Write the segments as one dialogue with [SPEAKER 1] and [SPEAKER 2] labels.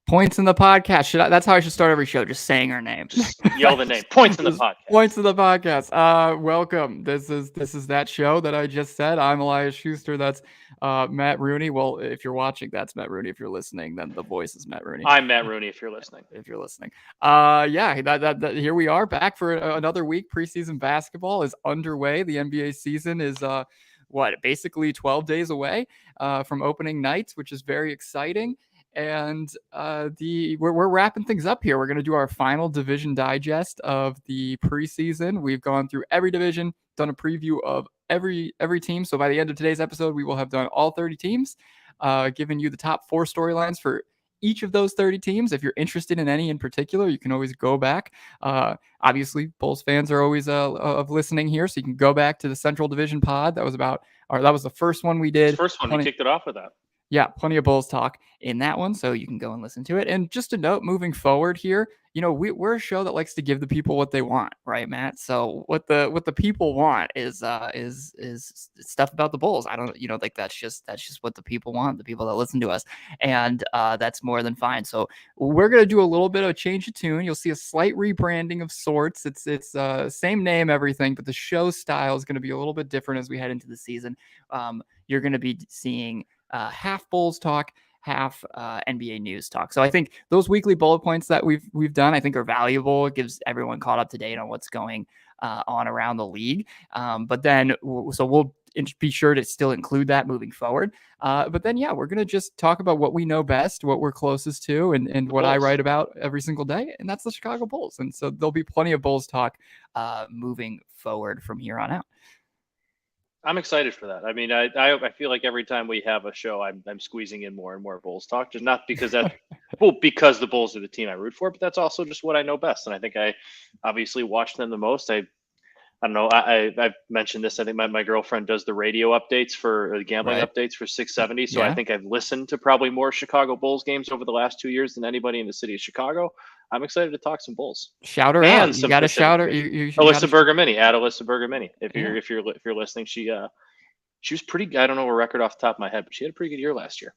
[SPEAKER 1] Points in the podcast. That's how I should start every show, just saying her name.
[SPEAKER 2] Just yell the name. Points in the podcast.
[SPEAKER 1] Points in the podcast. Welcome. This is that show that I just said. I'm Elias Schuster. That's Matt Rooney. Well, if you're watching, that's Matt Rooney. If you're listening, then the voice is Matt Rooney.
[SPEAKER 2] I'm Matt Rooney if you're listening.
[SPEAKER 1] Yeah, that here we are back for another week. Preseason basketball is underway. The NBA season is basically 12 days away from opening night, which is very exciting. And we're wrapping things up here. We're going to do our final division digest of the preseason. We've gone through every division, done a preview of every team. So by the end of today's episode, we will have done all 30 teams, giving you the top 4 storylines for each of those 30 teams. If you're interested in any in particular, you can always go back. Obviously, Bulls fans are always of listening here, so you can go back to the Central Division pod. That was the first one we did.
[SPEAKER 2] First one, we kicked it off with that.
[SPEAKER 1] Yeah, plenty of Bulls talk in that one, so you can go and listen to it. And just a note, moving forward here, we're a show that likes to give the people what they want, right, Matt? So what the people want is stuff about the Bulls. I don't, that's just what the people want, the people that listen to us, and that's more than fine. So we're gonna do a little bit of a change of tune. You'll see a slight rebranding of sorts. It's same name, everything, but the show style is gonna be a little bit different as we head into the season. You're gonna be seeing half Bulls talk, half NBA news talk. So I think those weekly bullet points that we've done, I think are valuable. It gives everyone caught up to date on what's going on around the league. But then, so we'll be sure to still include that moving forward. But then, we're going to just talk about what we know best, what we're closest to, and what I write about every single day. And that's the Chicago Bulls. And so there'll be plenty of Bulls talk moving forward from here on out.
[SPEAKER 2] I'm excited for that. I mean, I feel like every time we have a show, I'm squeezing in more and more Bulls talk, just not because because the Bulls are the team I root for, but that's also just what I know best. And I think I obviously watch them the most. I don't know. I've mentioned this. I think my girlfriend does the radio updates for gambling updates for 670. So I think I've listened to probably more Chicago Bulls games over the last 2 years than anybody in the city of Chicago. I'm excited to talk some Bulls.
[SPEAKER 1] Shout her out. You got to shout her.
[SPEAKER 2] Alyssa Bergamini, at Alyssa Bergamini. If you're listening, she was pretty. I don't know her record off the top of my head, but she had a pretty good year last year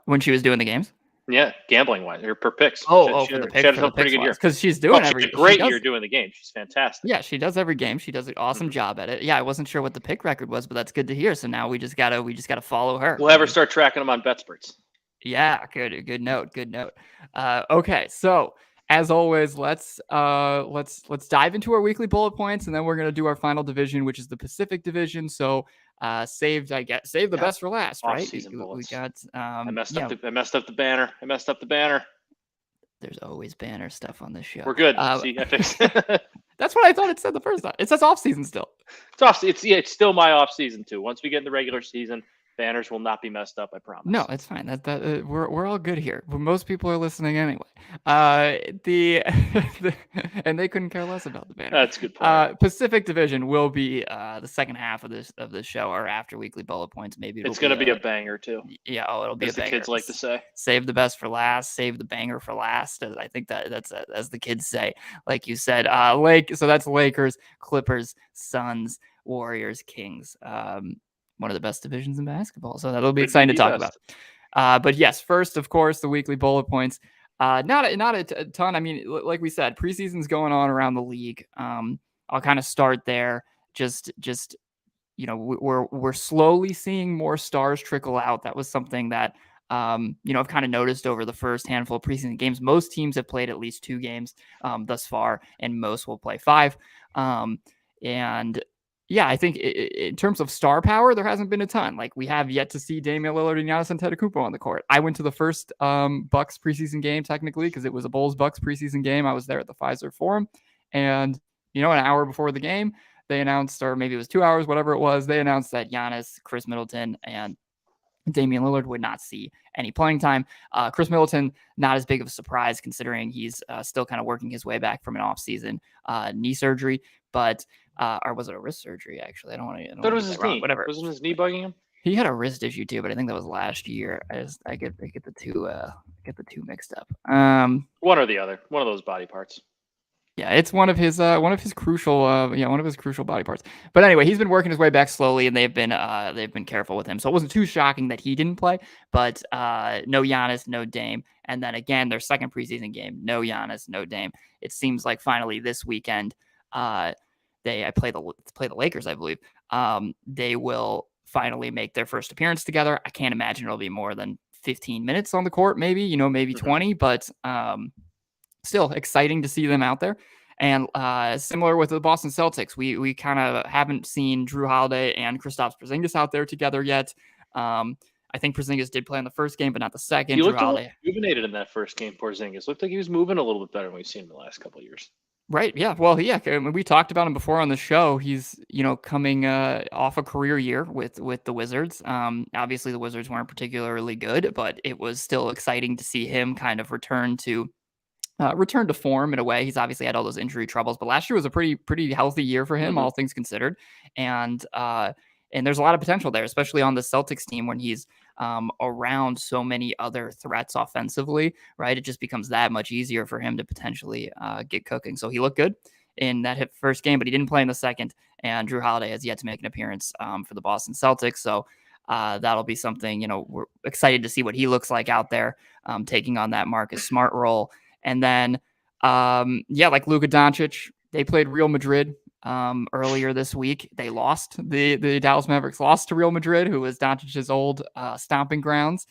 [SPEAKER 1] when she was doing the games.
[SPEAKER 2] Yeah, gambling wise, or per picks.
[SPEAKER 1] For the picks. She had a pretty good year
[SPEAKER 2] because
[SPEAKER 1] she's doing
[SPEAKER 2] a great year doing the game. She's fantastic.
[SPEAKER 1] Yeah, she does every game. She does an awesome job at it. Yeah, I wasn't sure what the pick record was, but that's good to hear. So now we just gotta follow her.
[SPEAKER 2] We'll have her start tracking them on BetSperts.
[SPEAKER 1] Yeah, good note. Okay, so as always, let's dive into our weekly bullet points, and then we're gonna do our final division, which is the Pacific Division. So save the best for last, right? We got
[SPEAKER 2] I messed up the banner.
[SPEAKER 1] There's always banner stuff on this show.
[SPEAKER 2] We're good. See, I fixed
[SPEAKER 1] That's what I thought it said the first time. It says off season still.
[SPEAKER 2] It's off. It's still my off season too. Once we get in the regular season, banners will not be messed up. I promise.
[SPEAKER 1] No, it's fine. We're all good here. Most people are listening anyway. And they couldn't care less about the banner.
[SPEAKER 2] That's a good point.
[SPEAKER 1] Pacific Division will be the second half of this show, or after weekly bullet points. Maybe
[SPEAKER 2] it's going to be a banger too.
[SPEAKER 1] Yeah, it'll be a banger.
[SPEAKER 2] As the kids like to say,
[SPEAKER 1] save the best for last, save the banger for last. I think that's as the kids say. Like you said, so that's Lakers, Clippers, Suns, Warriors, Kings. One of the best divisions in basketball. So that'll be exciting to talk about. But yes, first, of course, the weekly bullet points. Not a ton. I mean, like we said, preseason's going on around the league. I'll kind of start there. Just we're slowly seeing more stars trickle out. That was something that I've kind of noticed over the first handful of preseason games. Most teams have played at least 2 games thus far, and most will play 5. Yeah, I think in terms of star power, there hasn't been a ton. Like, we have yet to see Damian Lillard and Giannis Antetokounmpo on the court. I went to the first Bucks preseason game, technically, because it was a Bulls-Bucks preseason game. I was there at the Pfizer Forum. And, an hour before the game, they announced, or maybe it was 2 hours, whatever it was, they announced that Giannis, Chris Middleton, and Damian Lillard would not see any playing time. Chris Middleton, not as big of a surprise considering he's still kind of working his way back from an off-season knee surgery, but or was it a wrist surgery? Actually, I don't want to.
[SPEAKER 2] Thought it was his knee.
[SPEAKER 1] Whatever.
[SPEAKER 2] Wasn't his knee bugging him?
[SPEAKER 1] He had a wrist issue too, but I think that was last year. I get the two mixed up.
[SPEAKER 2] One or the other. One of those body parts.
[SPEAKER 1] Yeah, it's one of his crucial one of his crucial body parts. But anyway, he's been working his way back slowly, and they've been careful with him. So it wasn't too shocking that he didn't play. But no Giannis, no Dame, and then again their second preseason game, no Giannis, no Dame. It seems like finally this weekend, they play the Lakers, I believe. They will finally make their first appearance together. I can't imagine it'll be more than 15 minutes on the court, maybe maybe
[SPEAKER 2] Mhm.
[SPEAKER 1] 20, but still exciting to see them out there. And similar with the Boston Celtics, we kind of haven't seen Drew Holiday and Kristaps Porzingis out there together yet. I think Porzingis did play in the first game, but not the second.
[SPEAKER 2] He
[SPEAKER 1] Drew
[SPEAKER 2] looked a little
[SPEAKER 1] Holiday,
[SPEAKER 2] rejuvenated in that first game. Porzingis looked like he was moving a little bit better than we've seen in the last couple of years.
[SPEAKER 1] right? Yeah, well, yeah. I mean, we talked about him before on the show. He's coming off a career year with the Wizards. Obviously, the Wizards weren't particularly good, but it was still exciting to see him kind of return to form in a way. He's obviously had all those injury troubles, but last year was a pretty healthy year for him,
[SPEAKER 2] Hmm.
[SPEAKER 1] all things considered. And there's a lot of potential there, especially on the Celtics team when he's around so many other threats offensively. Right, it just becomes that much easier for him to potentially get cooking. So he looked good in that first game, but he didn't play in the second. And Drew Holiday has yet to make an appearance for the Boston Celtics. So that'll be something. We're excited to see what he looks like out there, taking on that Marcus Smart role. And then, like Luka Doncic, they played Real Madrid earlier this week. They lost. The Dallas Mavericks lost to Real Madrid, who was Doncic's old stomping grounds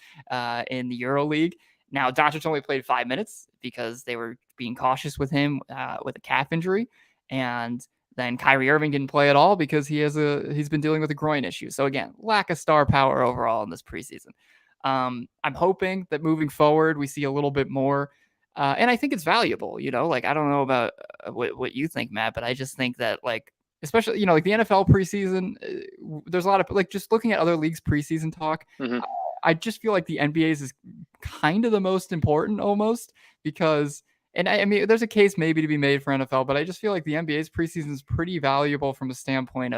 [SPEAKER 1] in the EuroLeague. Now, Doncic only played 5 minutes because they were being cautious with him with a calf injury. And then Kyrie Irving didn't play at all because he's been dealing with a groin issue. So again, lack of star power overall in this preseason. I'm hoping that moving forward, we see a little bit more. And I think it's valuable, like, I don't know about what you think, Matt, but I just think that, like, especially, like the NFL preseason, there's a lot of, like, just looking at other leagues preseason talk.
[SPEAKER 2] Hmm.
[SPEAKER 1] I just feel like the NBA's is kind of the most important almost because, and I mean, there's a case maybe to be made for NFL, but I just feel like the NBA's preseason is pretty valuable from a standpoint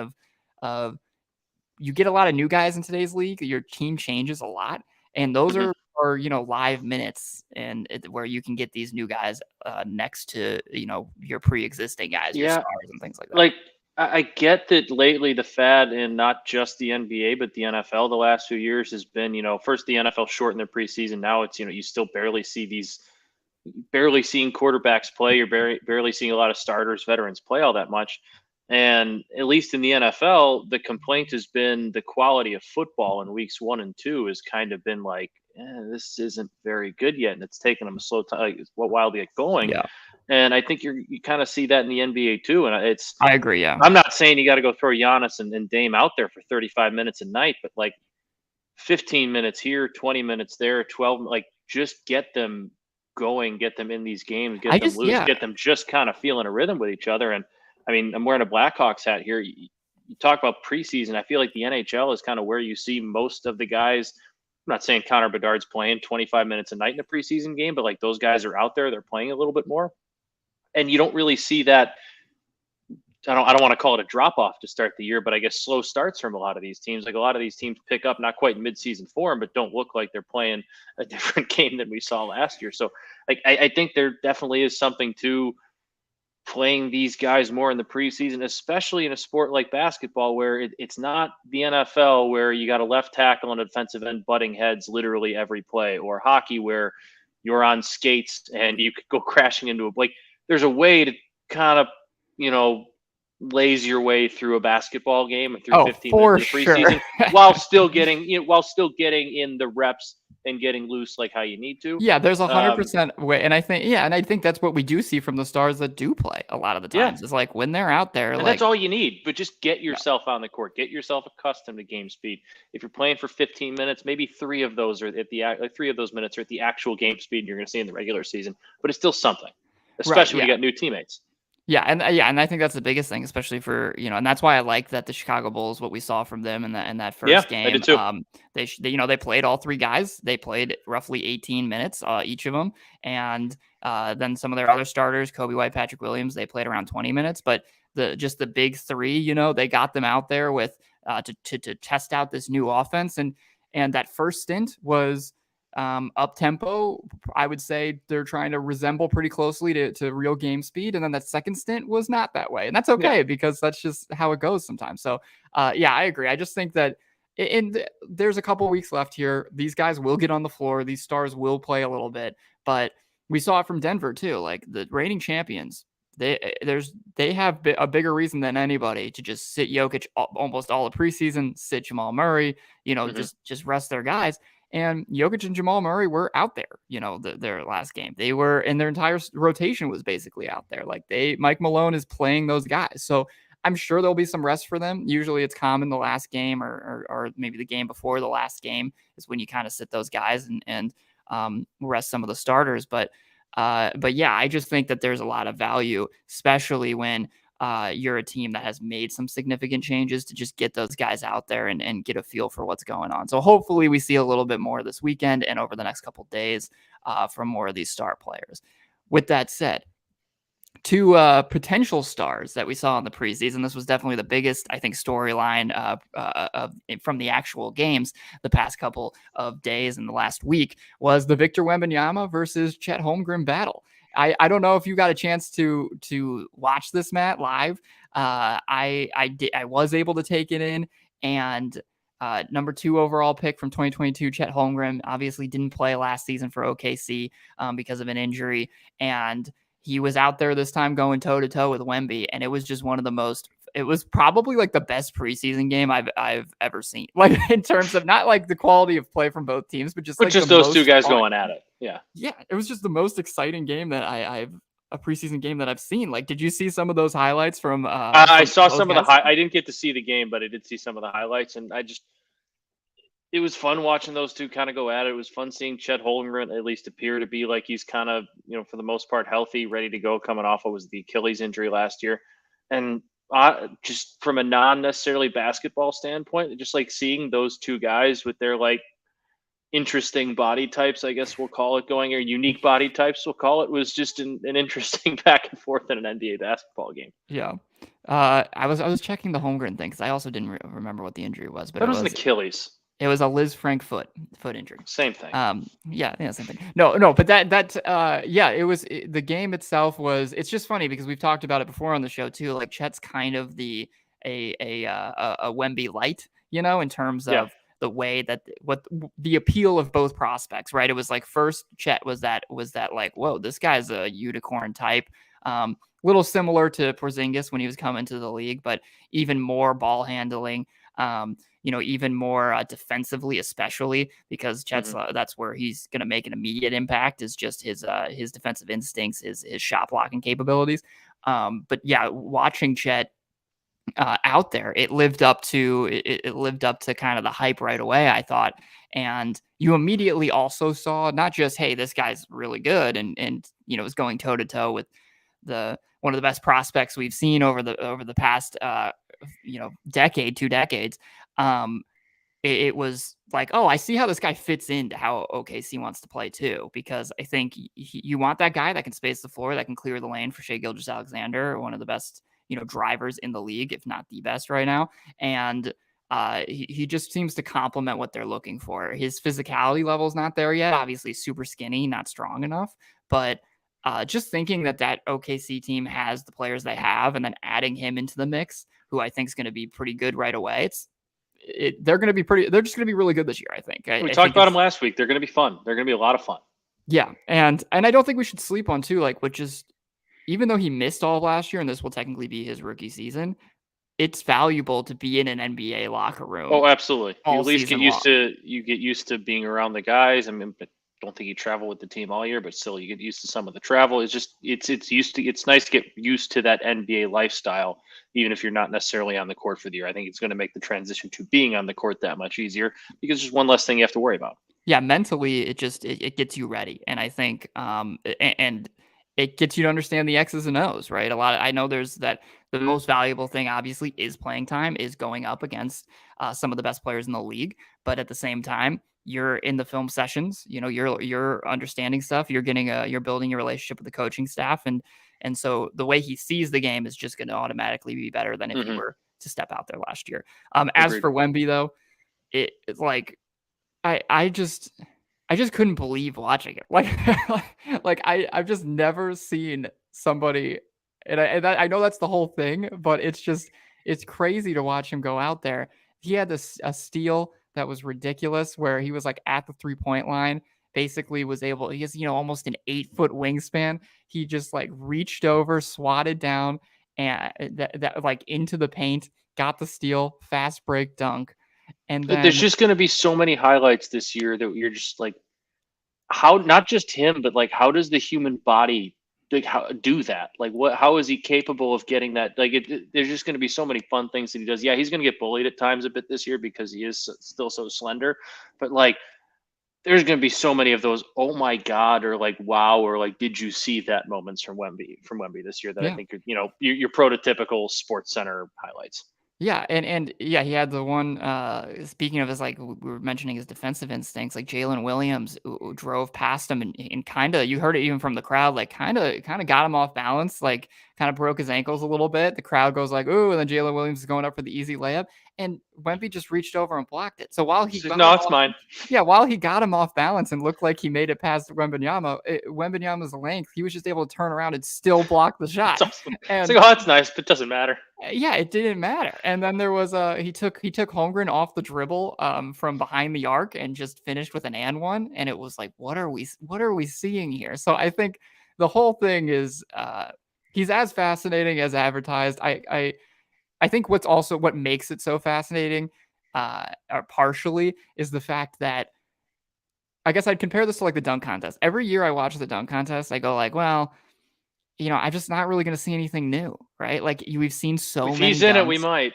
[SPEAKER 1] of you get a lot of new guys in today's league. Your team changes a lot, and those
[SPEAKER 2] Hmm.
[SPEAKER 1] are live minutes, and where you can get these new guys next to your pre-existing guys, your
[SPEAKER 2] Yeah,
[SPEAKER 1] stars, and things like that.
[SPEAKER 2] like I get that lately the fad in not just the NBA but the NFL the last few years has been, first the NFL shortened their preseason. Now it's, you still barely seeing quarterbacks play. You're barely seeing a lot of starters, veterans play all that much. And at least in the NFL, the complaint has been the quality of football in weeks 1 and 2 has kind of been like, this isn't very good yet, and it's taken them a slow time, like, a while to get going.
[SPEAKER 1] Yeah,
[SPEAKER 2] And I think you kind of see that in the NBA too. And
[SPEAKER 1] I agree. Yeah,
[SPEAKER 2] I'm not saying you got to go throw Giannis and Dame out there for 35 minutes a night, but like 15 minutes here, 20 minutes there, 12, like just get them going, get them in these games, get
[SPEAKER 1] I
[SPEAKER 2] them
[SPEAKER 1] just
[SPEAKER 2] loose,
[SPEAKER 1] yeah.
[SPEAKER 2] get them just kind of feeling a rhythm with each other. And I mean, I'm wearing a Blackhawks hat here. You talk about preseason. I feel like the NHL is kind of where you see most of the guys. I'm not saying Connor Bedard's playing 25 minutes a night in a preseason game, but like those guys are out there, they're playing a little bit more. And you don't really see that. I don't want to call it a drop off to start the year, but I guess slow starts from a lot of these teams. Like a lot of these teams pick up not quite midseason form, but don't look like they're playing a different game than we saw last year. So like I think there definitely is something to playing these guys more in the preseason, especially in a sport like basketball where it's not the NFL where you got a left tackle and a defensive end butting heads literally every play, or hockey where you're on skates and you could go crashing into a like. There's a way to kind of you know lays your way through a basketball game and through
[SPEAKER 1] Oh,
[SPEAKER 2] 15 minutes
[SPEAKER 1] for
[SPEAKER 2] of the
[SPEAKER 1] sure.
[SPEAKER 2] preseason while still getting in the reps and getting loose like how you need to.
[SPEAKER 1] Yeah, there's
[SPEAKER 2] Um,
[SPEAKER 1] 100% way, and I think that's what we do see from the stars that do play a lot of the
[SPEAKER 2] yeah,
[SPEAKER 1] times. Is like when they're out there,
[SPEAKER 2] and that's
[SPEAKER 1] like,
[SPEAKER 2] all you need. But just get
[SPEAKER 1] yeah,
[SPEAKER 2] yourself on the court, get yourself accustomed to game speed. If you're playing for 15 minutes, maybe three of those are at the like 3 of those minutes are at the actual game speed you're going to see in the regular season. But it's still something,
[SPEAKER 1] right,
[SPEAKER 2] especially when
[SPEAKER 1] yeah.
[SPEAKER 2] you got new teammates.
[SPEAKER 1] Yeah, and I think that's the biggest thing, especially for and that's why I like that the Chicago Bulls, what we saw from them in that
[SPEAKER 2] Yeah,
[SPEAKER 1] first
[SPEAKER 2] I did
[SPEAKER 1] game.
[SPEAKER 2] too.
[SPEAKER 1] They played all three guys. They played roughly 18 minutes each of them, and then some of their other starters, Kobe White, Patrick Williams, they played around 20 minutes. But the big three, they got them out there with to test out this new offense, and that first stint was Up tempo, I would say they're trying to resemble pretty closely to real game speed. And then that second stint was not that way. And that's
[SPEAKER 2] Yeah.
[SPEAKER 1] okay because that's just how it goes sometimes. So, yeah, I agree. I just think that there's a couple weeks left here. These guys will get on the floor. These stars will play a little bit. But we saw it from Denver too. Like the reigning champions, they have a bigger reason than anybody to just sit Jokic almost all of preseason, sit Jamal Murray,
[SPEAKER 2] Hmm.
[SPEAKER 1] just rest their guys. And Jokic and Jamal Murray were out there, their last game. They were, and their entire rotation was basically out there. Like Mike Malone is playing those guys. So I'm sure there'll be some rest for them. Usually it's common the last game or maybe the game before the last game is when you kind of sit those guys and rest some of the starters. But yeah, I just think that there's a lot of value, especially when you're a team that has made some significant changes to just get those guys out there and get a feel for what's going on. So hopefully we see a little bit more this weekend and over the next couple of days from more of these star players. With that said, two potential stars that we saw in the preseason. This was definitely the biggest, I think, storyline from the actual games the past couple of days and the last week was the Victor Wembanyama versus Chet Holmgren battle. I don't know if you got a chance to watch this, Matt, live. I was able to take it in, and number 2 overall pick from 2022, Chet Holmgren, obviously didn't play last season for OKC because of an injury, and he was out there this time going toe to toe with Wemby, and it was just one of the most. It was probably like the best preseason game I've ever seen. Like in terms of not like the quality of play from both teams, but just
[SPEAKER 2] But
[SPEAKER 1] like the
[SPEAKER 2] just those two
[SPEAKER 1] most
[SPEAKER 2] guys
[SPEAKER 1] fun.
[SPEAKER 2] going at it. Yeah.
[SPEAKER 1] Yeah, it was just the most exciting game that I've a preseason game that I've seen. Like, did you see some of those highlights
[SPEAKER 2] I
[SPEAKER 1] from
[SPEAKER 2] saw
[SPEAKER 1] those
[SPEAKER 2] some of the
[SPEAKER 1] guys?
[SPEAKER 2] I didn't get to see the game, but I did see some of the highlights, and it was fun watching those two kind of go at it. It was fun seeing Chet Holmgren at least appear to be like he's kind of, for the most part, healthy, ready to go, coming off what was the Achilles injury last year. And just from a non necessarily basketball standpoint, just like seeing those two guys with their like interesting body types, I guess we'll call it, going, or unique body types, we'll call it, was just an interesting back and forth in an NBA basketball game.
[SPEAKER 1] Yeah. I was checking the Holmgren thing because I also didn't remember what the injury was, but
[SPEAKER 2] That was an Achilles.
[SPEAKER 1] it was a Liz Frank foot injury.
[SPEAKER 2] Same thing.
[SPEAKER 1] Yeah, same thing. No, but yeah, the game itself was. It's just funny because we've talked about it before on the show too. Like Chet's kind of a Wemby light, in terms
[SPEAKER 2] Yeah.
[SPEAKER 1] of the way that what the appeal of both prospects, right? It was like first Chet was that like, whoa, this guy's a unicorn type. Little similar to Porzingis when he was coming to the league, but even more ball handling. Even more defensively, especially because Chet's
[SPEAKER 2] Mm-hmm.
[SPEAKER 1] that's where he's going to make an immediate impact is just his defensive instincts, his shot blocking capabilities. But yeah, watching Chet out there, it lived up to kind of the hype right away, I thought. And you immediately also saw not just, hey, this guy's really good and is going toe to toe with the one of the best prospects we've seen over the past decade, 2 decades. It was like, oh, I see how this guy fits into how OKC wants to play too, because I think you want that guy that can space the floor, that can clear the lane for Shai Gilgeous-Alexander, one of the best, drivers in the league, if not the best right now. And he just seems to complement what they're looking for. His physicality level is not there yet. Obviously, super skinny, not strong enough. But just thinking that OKC team has the players they have, and then adding him into the mix, who I think is going to be pretty good right away. They're going to be they're just going to be really good this year, I think.
[SPEAKER 2] We
[SPEAKER 1] I
[SPEAKER 2] talked
[SPEAKER 1] think
[SPEAKER 2] about them
[SPEAKER 1] it's,
[SPEAKER 2] last week. They're going to be fun. They're going to be a lot of fun.
[SPEAKER 1] yeah. And I don't think we should sleep on too, like, which is, even though he missed all of last year and this will technically be his rookie season, it's valuable to be in an NBA locker room
[SPEAKER 2] Oh, absolutely. You
[SPEAKER 1] all
[SPEAKER 2] at least
[SPEAKER 1] season long.
[SPEAKER 2] get used to being around the guys. I mean, but don't think you travel with the team all year, but still you get used to some of the travel. It's nice to get used to that NBA lifestyle, even if you're not necessarily on the court for the year. I think it's going to make the transition to being on the court that much easier because there's one less thing you have to worry about.
[SPEAKER 1] Yeah, mentally it gets you ready. And I think and it gets you to understand the X's and O's, right? I know there's that the most valuable thing obviously is playing time, is going up against some of the best players in the league, but at the same time, you're in the film sessions, you're understanding stuff, you're building your relationship with the coaching staff, and so the way he sees the game is just going to automatically be better than if he
[SPEAKER 2] Hmm.
[SPEAKER 1] were to step out there last year. As
[SPEAKER 2] Agreed.
[SPEAKER 1] for Wemby though, it's like I just I just couldn't believe watching it. I've just never seen somebody, I know that's the whole thing, but it's crazy to watch him go out there. He had a steal that was ridiculous where he was like at the 3-point line, basically was able, he has, almost an 8-foot wingspan. He just like reached over, swatted down and that like into the paint, got the steal, fast break dunk. And
[SPEAKER 2] There's
[SPEAKER 1] then
[SPEAKER 2] just going to be so many highlights this year that you're just like, how, not just him, but like, how does the human body like how do that? Like, what? How is he capable of getting that? Like, there's just going to be so many fun things that he does. Yeah, he's going to get bullied at times a bit this year because he is still so slender. But like, there's going to be so many of those. Oh my god, or like wow, or like did you see that moments from Wemby this year that I
[SPEAKER 1] yeah.
[SPEAKER 2] think your prototypical Sports Center highlights.
[SPEAKER 1] Yeah, and yeah, he had the one. Speaking of his, like we were mentioning his defensive instincts, like Jalen Williams who drove past him and kind of, you heard it even from the crowd, like kind of got him off balance, like kind of broke his ankles a little bit. The crowd goes like, "Ooh!" And then Jalen Williams is going up for the easy layup, and Wemby just reached over and blocked it. So while he got
[SPEAKER 2] No,
[SPEAKER 1] him
[SPEAKER 2] it's
[SPEAKER 1] off,
[SPEAKER 2] mine.
[SPEAKER 1] yeah, while he got him off balance and looked like he made it past Wembanyama's length, he was just able to turn around and still block the
[SPEAKER 2] It's
[SPEAKER 1] shot.
[SPEAKER 2] awesome. It's
[SPEAKER 1] And
[SPEAKER 2] like, oh, that's nice, but it doesn't matter.
[SPEAKER 1] yeah, it didn't matter. And then there was he took Holmgren off the dribble from behind the arc and just finished with an and one, and it was like, what are we seeing here? So I think the whole thing is he's as fascinating as advertised. I think what makes it so fascinating or partially is the fact that I guess I'd compare this to like the dunk contest. Every year I watch the dunk contest, I go like, well, I'm just not really going to see anything new, right? Like we've seen so
[SPEAKER 2] If
[SPEAKER 1] many
[SPEAKER 2] he's in it, we
[SPEAKER 1] dunks.
[SPEAKER 2] might.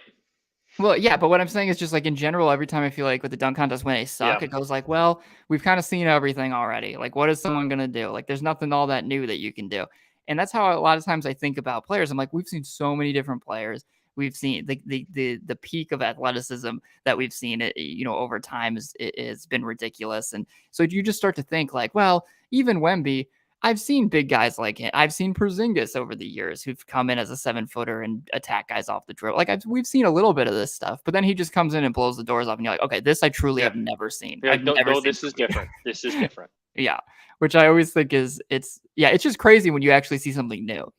[SPEAKER 1] Well, yeah, but what I'm saying is just like in general, every time I feel like with the dunk contest when they
[SPEAKER 2] Yeah.
[SPEAKER 1] suck, it goes like, well, we've kind of seen everything already. Like, what is someone gonna do? Like, there's nothing all that new that you can do. And that's how a lot of times I think about players. I'm like, we've seen so many different players. We've seen the peak of athleticism that we've seen it, over time has been ridiculous. And so you just start to think like, well, even Wemby, I've seen big guys like him. I've seen Porzingis over the years who've come in as a 7-footer and attack guys off the dribble. Like we've seen a little bit of this stuff, but then he just comes in and blows the doors off, and you're like, okay, this I truly
[SPEAKER 2] Yeah.
[SPEAKER 1] have never seen.
[SPEAKER 2] You're
[SPEAKER 1] I've
[SPEAKER 2] like, no,
[SPEAKER 1] never
[SPEAKER 2] no,
[SPEAKER 1] seen.
[SPEAKER 2] this is different. This is different.
[SPEAKER 1] Yeah, which I always think it's just crazy when you actually see something new.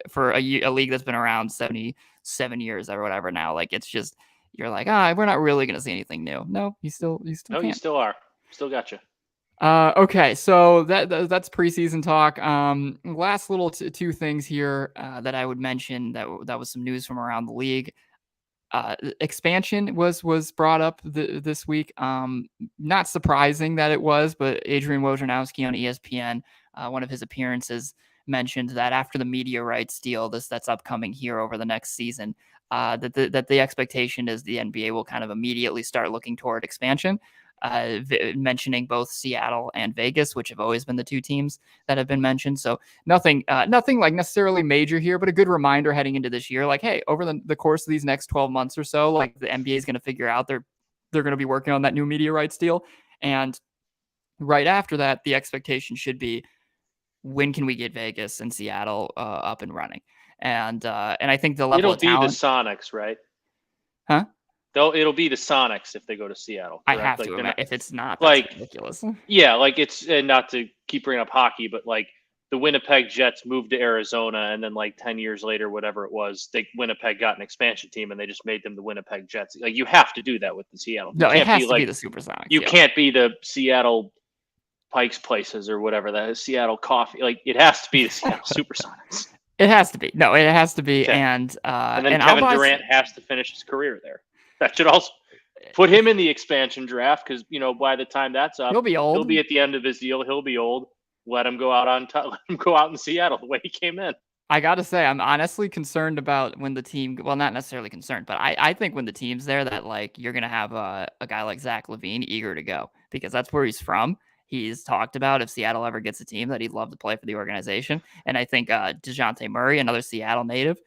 [SPEAKER 1] For a league that's been around 77 years or whatever now, like it's just you're like, we're not really gonna see anything new. No, you still
[SPEAKER 2] No, you
[SPEAKER 1] can't.
[SPEAKER 2] still are. Still got you.
[SPEAKER 1] Okay, so that's preseason talk. Last little two things here that I would mention that was some news from around the league. Expansion was brought up this week. Not surprising that it was, but Adrian Wojnarowski on ESPN, one of his appearances, mentioned that after the media rights deal that's upcoming here over the next season, that the expectation is the NBA will kind of immediately start looking toward expansion. Mentioning both Seattle and Vegas, which have always been the two teams that have been mentioned. So nothing like necessarily major here, but a good reminder heading into this year. Like, hey, over the course of these next 12 months or so, like the NBA is going to figure out they're going to be working on that new media rights deal, and right after that, the expectation should be when can we get Vegas and Seattle up and running, and I think the level
[SPEAKER 2] It'll
[SPEAKER 1] of
[SPEAKER 2] be the
[SPEAKER 1] talent,
[SPEAKER 2] Sonics, right?
[SPEAKER 1] huh?
[SPEAKER 2] It'll be the Sonics if they go to Seattle.
[SPEAKER 1] I
[SPEAKER 2] Correct?
[SPEAKER 1] have
[SPEAKER 2] Like
[SPEAKER 1] to
[SPEAKER 2] they're
[SPEAKER 1] imagine.
[SPEAKER 2] not
[SPEAKER 1] If it's not, that's
[SPEAKER 2] like
[SPEAKER 1] ridiculous.
[SPEAKER 2] yeah, like it's and not to keep bringing up hockey, but like the Winnipeg Jets moved to Arizona, and then like 10 years later, whatever it was, Winnipeg got an expansion team, and they just made them the Winnipeg Jets. Like you have to do that with the Seattle. You
[SPEAKER 1] No, it
[SPEAKER 2] can't be
[SPEAKER 1] has to be
[SPEAKER 2] like
[SPEAKER 1] the Supersonics.
[SPEAKER 2] you
[SPEAKER 1] Yeah.
[SPEAKER 2] can't be the Seattle Pike's Places or whatever that is, Seattle Coffee. Like it has to be the Seattle Supersonics.
[SPEAKER 1] It has to be. No, it has to be.
[SPEAKER 2] Okay.
[SPEAKER 1] And
[SPEAKER 2] Then
[SPEAKER 1] I'll
[SPEAKER 2] Kevin
[SPEAKER 1] buy.
[SPEAKER 2] Durant has to finish his career there. That should also put him in the expansion draft because by the time that's up,
[SPEAKER 1] He'll be
[SPEAKER 2] he'll
[SPEAKER 1] old.
[SPEAKER 2] be at the end of his deal. He'll be old. Let him go out on top. Let him go out in Seattle the way he came in.
[SPEAKER 1] I gotta say, I'm honestly concerned about when the team. Well, not necessarily concerned, but I think when the team's there, that like you're gonna have a guy like Zach LaVine eager to go because that's where he's from. He's talked about if Seattle ever gets a team that he'd love to play for the organization, and I think DeJounte Murray, another Seattle native.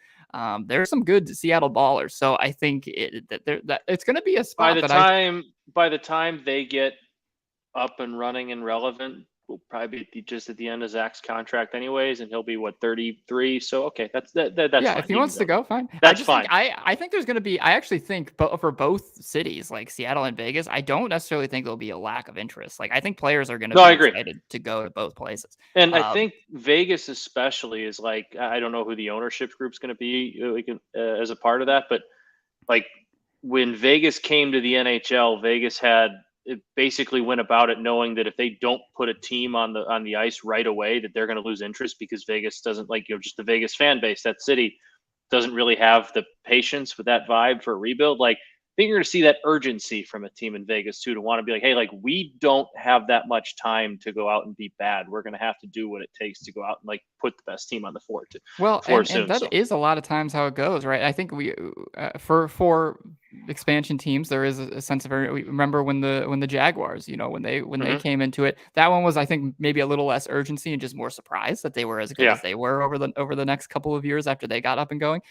[SPEAKER 1] There's some good Seattle ballers, so I think that it's going to be a
[SPEAKER 2] By
[SPEAKER 1] spot
[SPEAKER 2] the
[SPEAKER 1] that
[SPEAKER 2] time by the time they get up and running and relevant, will probably be just at the end of Zach's contract anyways, and he'll be what 33. So okay, that's that's
[SPEAKER 1] Yeah,
[SPEAKER 2] fine.
[SPEAKER 1] if he wants to go, fine. I
[SPEAKER 2] That's
[SPEAKER 1] just think
[SPEAKER 2] fine.
[SPEAKER 1] I think there's going to be. I actually think, but for both cities, like Seattle and Vegas, I don't necessarily think there'll be a lack of interest. Like I think players are going to
[SPEAKER 2] No, I
[SPEAKER 1] be
[SPEAKER 2] agree.
[SPEAKER 1] excited to go to both places.
[SPEAKER 2] And I
[SPEAKER 1] Um,
[SPEAKER 2] think Vegas especially is like I don't know who the ownership group's going to be as a part of that, but like when Vegas came to the NHL, Vegas had it basically went about it knowing that if they don't put a team on the ice right away, that they're going to lose interest because Vegas doesn't like just the Vegas fan base, that city doesn't really have the patience with that vibe for a rebuild. Like I think you're going to see that urgency from a team in Vegas too to want to be like, hey, like we don't have that much time to go out and be bad. We're going to have to do what it takes to go out and like put the best team on the
[SPEAKER 1] well,
[SPEAKER 2] floor
[SPEAKER 1] and
[SPEAKER 2] soon.
[SPEAKER 1] that
[SPEAKER 2] So
[SPEAKER 1] is a lot of times how it goes, right? I think we for expansion teams there is a sense of we remember when the Jaguars, when they
[SPEAKER 2] mhm.
[SPEAKER 1] came into it, that one was I think maybe a little less urgency and just more surprise that they were as good
[SPEAKER 2] Yeah,
[SPEAKER 1] as they were over the next couple of years after they got up and going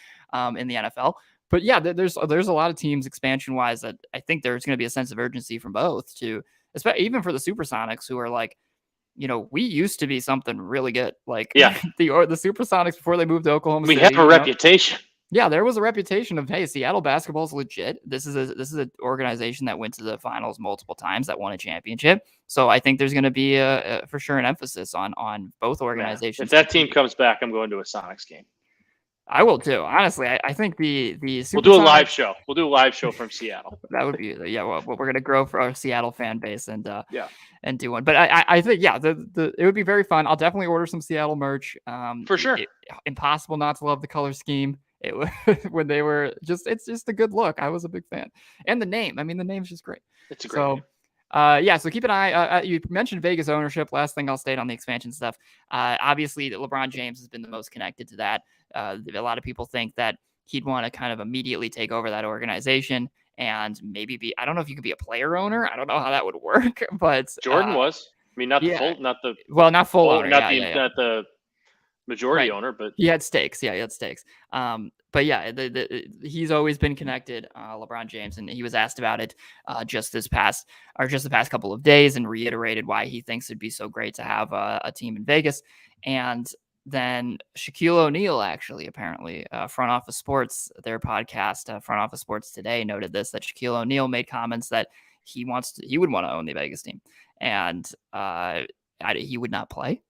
[SPEAKER 1] in the NFL. But yeah, there's a lot of teams expansion wise that I think there's going to be a sense of urgency from both to, especially even for the Supersonics who are like, we used to be something really good. Like
[SPEAKER 2] yeah,
[SPEAKER 1] the Supersonics before they moved to Oklahoma
[SPEAKER 2] we have
[SPEAKER 1] City,
[SPEAKER 2] a reputation.
[SPEAKER 1] yeah, there was a reputation of, hey, Seattle basketball is legit. This is an organization that went to the finals multiple times, that won a championship. So I think there's going to be for sure an emphasis on both
[SPEAKER 2] Man, if
[SPEAKER 1] organizations
[SPEAKER 2] that team
[SPEAKER 1] competing.
[SPEAKER 2] comes back, I'm going to a Sonics game.
[SPEAKER 1] I will too. Honestly, I think the
[SPEAKER 2] We'll do a live
[SPEAKER 1] Supersonics,
[SPEAKER 2] show. We'll do a live show from Seattle.
[SPEAKER 1] that would be, yeah. Well, we're going to grow for our Seattle fan base
[SPEAKER 2] Yeah,
[SPEAKER 1] and do one. But I think, yeah, the it would be very fun. I'll definitely order some Seattle merch.
[SPEAKER 2] for sure.
[SPEAKER 1] Impossible not to love the color scheme. It was when they were it's just a good look. I was a big fan, and the name. I mean, the name's just great.
[SPEAKER 2] It's a great
[SPEAKER 1] So,
[SPEAKER 2] name.
[SPEAKER 1] yeah. So keep an eye. You mentioned Vegas ownership. Last thing I'll state on the expansion stuff. Obviously, LeBron James has been the most connected to that. A lot of people think that he'd want to kind of immediately take over that organization and maybe be. I don't know if you can be a player owner. I don't know how that would work, but
[SPEAKER 2] Jordan was. I mean, not the
[SPEAKER 1] yeah.
[SPEAKER 2] full, not the
[SPEAKER 1] Well, not full
[SPEAKER 2] full,
[SPEAKER 1] owner.
[SPEAKER 2] not
[SPEAKER 1] Yeah,
[SPEAKER 2] the
[SPEAKER 1] yeah, yeah.
[SPEAKER 2] not the majority
[SPEAKER 1] Right.
[SPEAKER 2] owner, but
[SPEAKER 1] He had stakes. Yeah, he had stakes. But yeah, he's always been connected, LeBron James, and he was asked about it just the past couple of days, and reiterated why he thinks it'd be so great to have a team in Vegas. And then Shaquille O'Neal, actually, apparently, Front Office Sports, their podcast, Front Office Sports Today, noted this, that Shaquille O'Neal made comments that he would want to own the Vegas team, and he would not play.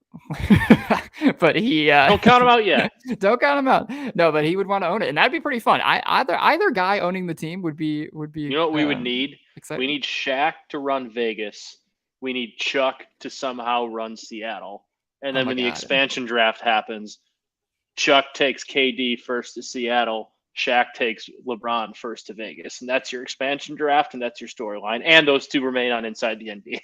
[SPEAKER 1] But he
[SPEAKER 2] don't count him out yet.
[SPEAKER 1] don't count him out. No, but he would want to own it, and that'd be pretty fun. Either guy owning the team would be
[SPEAKER 2] You know what we would need? We
[SPEAKER 1] exciting.
[SPEAKER 2] need Shaq to run Vegas. We need Chuck to somehow run Seattle. And
[SPEAKER 1] Oh
[SPEAKER 2] then
[SPEAKER 1] my
[SPEAKER 2] when the
[SPEAKER 1] god.
[SPEAKER 2] expansion draft happens, Chuck takes KD first to Seattle. Shaq takes LeBron first to Vegas. And that's your expansion draft, and that's your storyline. And those two remain on Inside the NBA.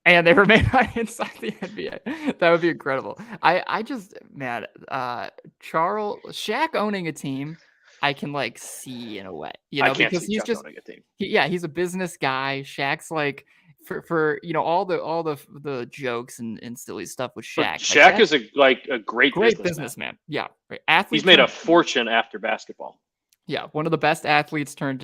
[SPEAKER 1] And they remain inside the NBA. That would be incredible. I just, man, Shaq owning a team, I can like see in a way,
[SPEAKER 2] I can't
[SPEAKER 1] because
[SPEAKER 2] see
[SPEAKER 1] he's
[SPEAKER 2] Chuck
[SPEAKER 1] just
[SPEAKER 2] owning a team.
[SPEAKER 1] yeah, he's a business guy. Shaq's like for all the jokes and silly stuff with
[SPEAKER 2] But
[SPEAKER 1] Shaq. Like
[SPEAKER 2] Shaq
[SPEAKER 1] Shaq,
[SPEAKER 2] is a great
[SPEAKER 1] great
[SPEAKER 2] businessman.
[SPEAKER 1] businessman. Yeah, right.
[SPEAKER 2] He's
[SPEAKER 1] Athlete
[SPEAKER 2] made a
[SPEAKER 1] turned
[SPEAKER 2] fortune after basketball.
[SPEAKER 1] yeah, one of the best athletes turned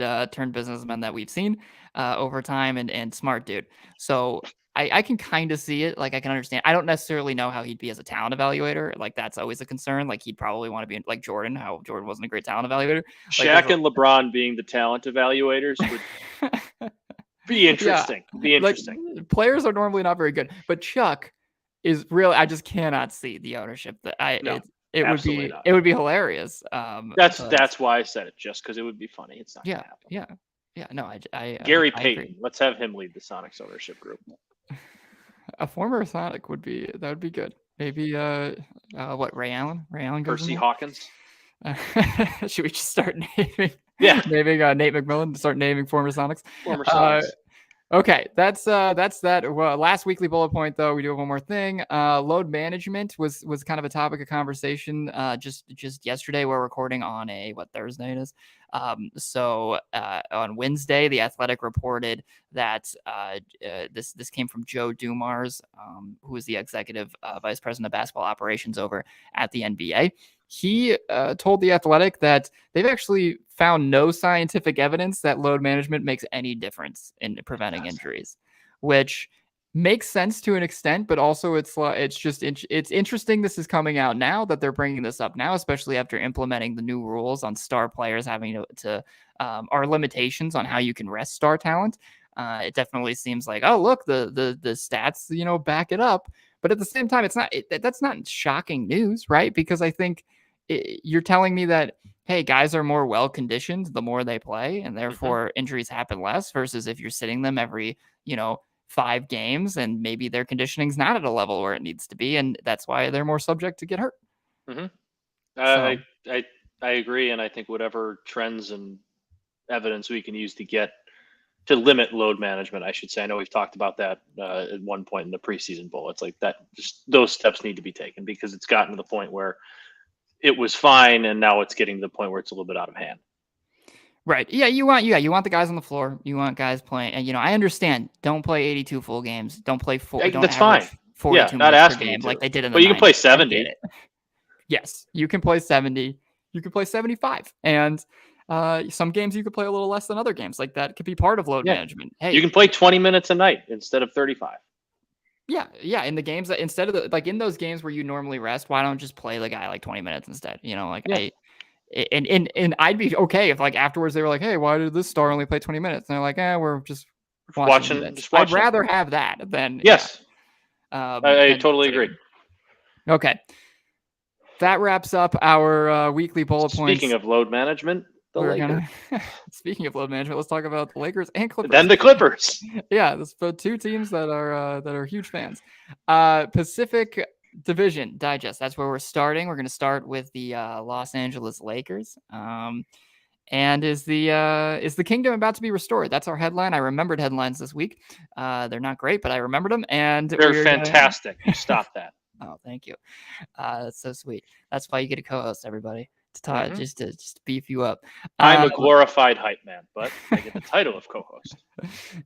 [SPEAKER 1] businessmen that we've seen over time, and smart dude. So I can kind of see it. Like I can understand. I don't necessarily know how he'd be as a talent evaluator. Like that's always a concern. Like he'd probably want to be like Jordan. How Jordan wasn't a great talent evaluator. Like there's
[SPEAKER 2] Shaq and LeBron being the talent evaluators would be
[SPEAKER 1] yeah,
[SPEAKER 2] interesting. Be
[SPEAKER 1] like
[SPEAKER 2] interesting.
[SPEAKER 1] players are normally not very good, but Chuck is really. I just cannot see the ownership. That
[SPEAKER 2] No,
[SPEAKER 1] it would
[SPEAKER 2] absolutely
[SPEAKER 1] be
[SPEAKER 2] not.
[SPEAKER 1] it would be hilarious. But
[SPEAKER 2] That's why I said it, just because it would be funny. It's not going
[SPEAKER 1] yeah,
[SPEAKER 2] to happen.
[SPEAKER 1] yeah, yeah. No,
[SPEAKER 2] Gary
[SPEAKER 1] I
[SPEAKER 2] Payton.
[SPEAKER 1] agree.
[SPEAKER 2] Let's have him lead the Sonics ownership group.
[SPEAKER 1] A former Sonic would be good. Maybe what, Ray Allen? Ray Allen goes in
[SPEAKER 2] Percy
[SPEAKER 1] there.
[SPEAKER 2] Hawkins.
[SPEAKER 1] Should we just start naming
[SPEAKER 2] Yeah,
[SPEAKER 1] naming Nate McMillan to start naming former Sonics?
[SPEAKER 2] former
[SPEAKER 1] Uh,
[SPEAKER 2] Sonics.
[SPEAKER 1] Okay, that's that. Well, last weekly bullet point though, we do have one more thing. Load management was kind of a topic of conversation. Just yesterday, we're recording on Thursday it is. So on Wednesday, the Athletic reported that this came from Joe Dumars, who is the executive vice president of basketball operations over at the NBA. He told the Athletic that they've actually found no scientific evidence that load management makes any difference in preventing injuries, which makes sense to an extent, but also it's interesting. This is coming out now that they're bringing this up now, especially after implementing the new rules on star players having our limitations on how you can rest star talent. It definitely seems like, oh look, the stats back it up, but at the same time, that's not shocking news, right? Because I think you're telling me that, hey, guys are more well conditioned the more they play, and
[SPEAKER 2] Hmm.
[SPEAKER 1] therefore injuries happen less. Versus if you're sitting them every 5 games and maybe their conditioning's not at a level where it needs to be, and that's why they're more subject to get hurt.
[SPEAKER 2] Hmm.
[SPEAKER 1] So
[SPEAKER 2] I agree, and I think whatever trends and evidence we can use to limit load management, I should say. I know we've talked about that at one point in the preseason bowl. It's like that, just those steps need to be taken because it's gotten to the point where it was fine, and now it's getting to the point where it's a little bit out of hand.
[SPEAKER 1] right, you want the guys on the floor, you want guys playing, and I understand, don't play 82 full games, don't
[SPEAKER 2] That's fine.
[SPEAKER 1] average
[SPEAKER 2] Yeah,
[SPEAKER 1] 42
[SPEAKER 2] not
[SPEAKER 1] minutes per
[SPEAKER 2] asking you
[SPEAKER 1] game like
[SPEAKER 2] to,
[SPEAKER 1] they did in the
[SPEAKER 2] but you can play
[SPEAKER 1] 90s. I get
[SPEAKER 2] 70.
[SPEAKER 1] it. Yes, you can play 70, you can play 75, and some games you could play a little less than other games. Like that could be part of load
[SPEAKER 2] Yeah,
[SPEAKER 1] management.
[SPEAKER 2] you
[SPEAKER 1] Hey,
[SPEAKER 2] can play 20 minutes a night instead of 35.
[SPEAKER 1] yeah, in the games that instead of in those games where you normally rest, why don't just play the guy like 20 minutes instead? Like
[SPEAKER 2] Yeah,
[SPEAKER 1] and I'd be okay if like afterwards they were like, hey, why did this star only play 20 minutes? And they're like, we're just watching the minutes.
[SPEAKER 2] just
[SPEAKER 1] I'd
[SPEAKER 2] watch them.
[SPEAKER 1] rather have that than
[SPEAKER 2] Yes, I
[SPEAKER 1] than
[SPEAKER 2] totally agree.
[SPEAKER 1] sitting. Okay, that wraps up our weekly bullet
[SPEAKER 2] Speaking
[SPEAKER 1] points.
[SPEAKER 2] of load management, the
[SPEAKER 1] We're
[SPEAKER 2] Lakers,
[SPEAKER 1] gonna speaking of load management, let's talk about the Lakers and
[SPEAKER 2] then
[SPEAKER 1] Clippers.
[SPEAKER 2] the Clippers.
[SPEAKER 1] Yeah, that's the two teams that are huge fans. Pacific Division Digest. That's where we're starting. We're going to start with the Los Angeles Lakers. And is the kingdom about to be restored? That's our headline. I remembered headlines this week. They're not great, but I remembered them, and
[SPEAKER 2] They're
[SPEAKER 1] we're gonna.
[SPEAKER 2] fantastic. You stop that.
[SPEAKER 1] Oh, thank you. That's so sweet. That's why you get a co-host, everybody, to talk,
[SPEAKER 2] Hmm.
[SPEAKER 1] just to beef you up.
[SPEAKER 2] I'm a
[SPEAKER 1] Uh,
[SPEAKER 2] glorified hype man, but I get the title of co-host.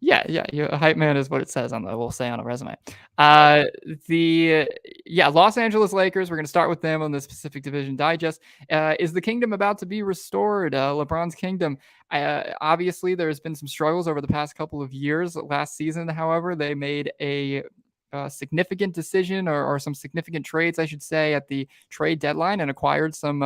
[SPEAKER 1] yeah, a hype man is what it says we'll say on a resume.
[SPEAKER 2] Okay.
[SPEAKER 1] The Los Angeles Lakers. We're going to start with them on the Pacific Division Digest. Is the kingdom about to be restored? LeBron's kingdom. Obviously, there's been some struggles over the past couple of years. Last season, however, they made a significant decision or some significant trades, I should say, at the trade deadline and acquired some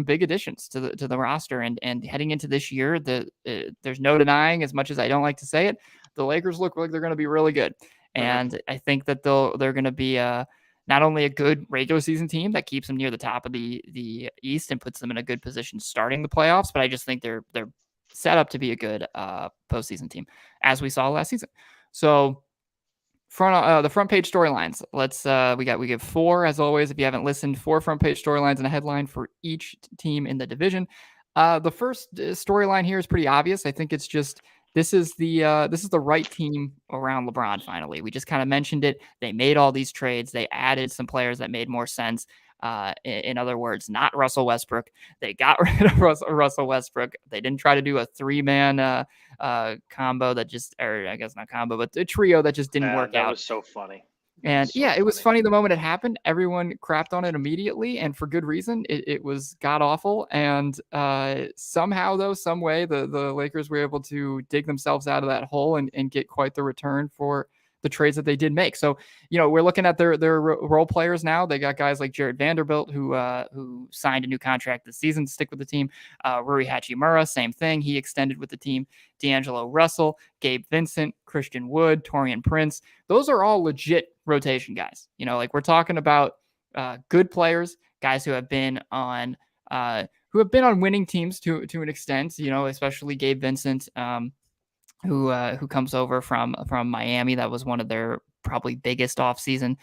[SPEAKER 1] big additions to the roster, and heading into this year, there's no denying, as much as I don't like to say it, the Lakers look like they're going to be really good,
[SPEAKER 2] Hmm.
[SPEAKER 1] and I think that they're going to be not only a good regular season team that keeps them near the top of the East and puts them in a good position starting the playoffs, but I just think they're set up to be a good postseason team, as we saw last season. So the front page storylines. Let's we give 4 as always. If you haven't listened, 4 front page storylines and a headline for each team in the division. The first storyline here is pretty obvious. I think it's just this is the right team around LeBron. Finally, we just kind of mentioned it. They made all these trades. They added some players that made more sense. In other words, not Russell Westbrook. They got rid of Russell Westbrook. They didn't try to do a 3-man combo that just, or I guess not combo, but a trio that just didn't work
[SPEAKER 2] That
[SPEAKER 1] out.
[SPEAKER 2] was so funny. That
[SPEAKER 1] And
[SPEAKER 2] was so
[SPEAKER 1] yeah, it was
[SPEAKER 2] funny.
[SPEAKER 1] funny the moment it happened. Everyone crapped on it immediately, and for good reason. It was god awful, and somehow, though, some way, the Lakers were able to dig themselves out of that hole and get quite the return for the trades that they did make. So we're looking at their role players now. They got guys like Jared Vanderbilt who signed a new contract this season to stick with the team. Rui Hachimura, same thing. He extended with the team. D'Angelo Russell, Gabe Vincent, Christian Wood, Torian Prince. Those are all legit rotation guys. Like we're talking about good players, guys who have been on winning teams to an extent. Especially Gabe Vincent, who comes over from Miami. That was one of their probably biggest offseason,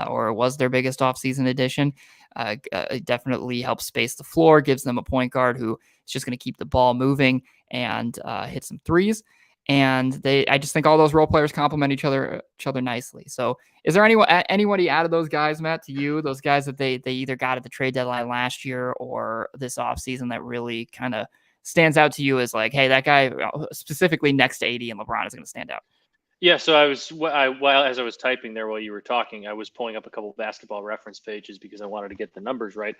[SPEAKER 1] or was their biggest offseason addition. It definitely helps space the floor, gives them a point guard who is just going to keep the ball moving and hit some threes. And I just think all those role players complement each other nicely. So, is there anybody out of those guys, Matt, to you, those guys that they either got at the trade deadline last year or this offseason that really kind of stands out to you as like, hey, that guy specifically next to AD and LeBron is going to stand out?
[SPEAKER 2] Yeah, so while as I was typing there while you were talking, I was pulling up a couple of basketball reference pages because I wanted to get the numbers right.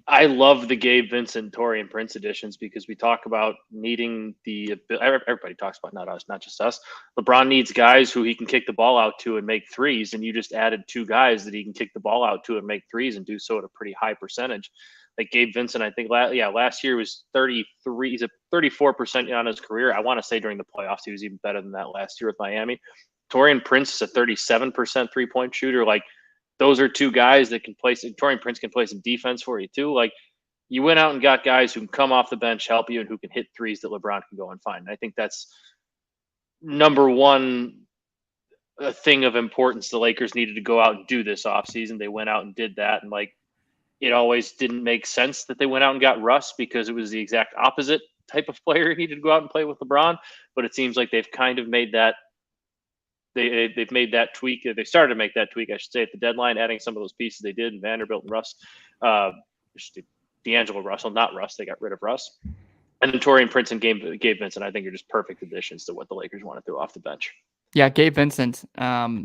[SPEAKER 2] I love the Gabe Vincent, Torian Prince editions because we talk about needing everybody talks about, not us, not just us. LeBron needs guys who he can kick the ball out to and make threes, and you just added two guys that he can kick the ball out to and make threes and do so at a pretty high percentage. Like Gabe Vincent, I think last year was 33. He's at 34% on his career. I want to say during the playoffs he was even better than that last year with Miami. Torian Prince is a 37% 3-point shooter. Like, those are two guys that can play. Torian Prince can play some defense for you too. Like, you went out and got guys who can come off the bench, help you, and who can hit threes that LeBron can go and find. And I think that's number one, a thing of importance the Lakers needed to go out and do this offseason. They went out and did that. And like, it always didn't make sense that they went out and got Russ because it was the exact opposite type of player he needed to go out and play with LeBron. But it seems like they've kind of made that they've made that tweak. They started to make that tweak, I should say, at the deadline, adding some of those pieces they did. And Vanderbilt and Russ, D'Angelo Russell, not Russ. They got rid of Russ. And then Torian Prince and Gabe Vincent, I think, are just perfect additions to what the Lakers want to do off the bench.
[SPEAKER 1] Yeah, Gabe Vincent,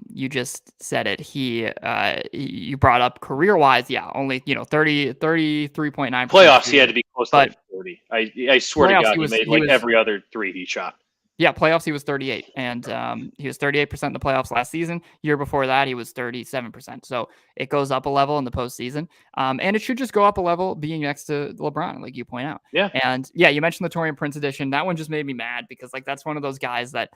[SPEAKER 1] you just said it. You brought up career-wise, yeah, only, 33.9%.
[SPEAKER 2] Playoffs, he had to be close to like 40. I swear to God, he made every other three he shot.
[SPEAKER 1] Yeah, playoffs, he was 38, and he was 38% in the playoffs last season. Year before that, he was 37%. So it goes up a level in the postseason, and it should just go up a level being next to LeBron, like you point out.
[SPEAKER 2] Yeah.
[SPEAKER 1] And yeah, you mentioned the Torian Prince edition. That one just made me mad because like that's one of those guys that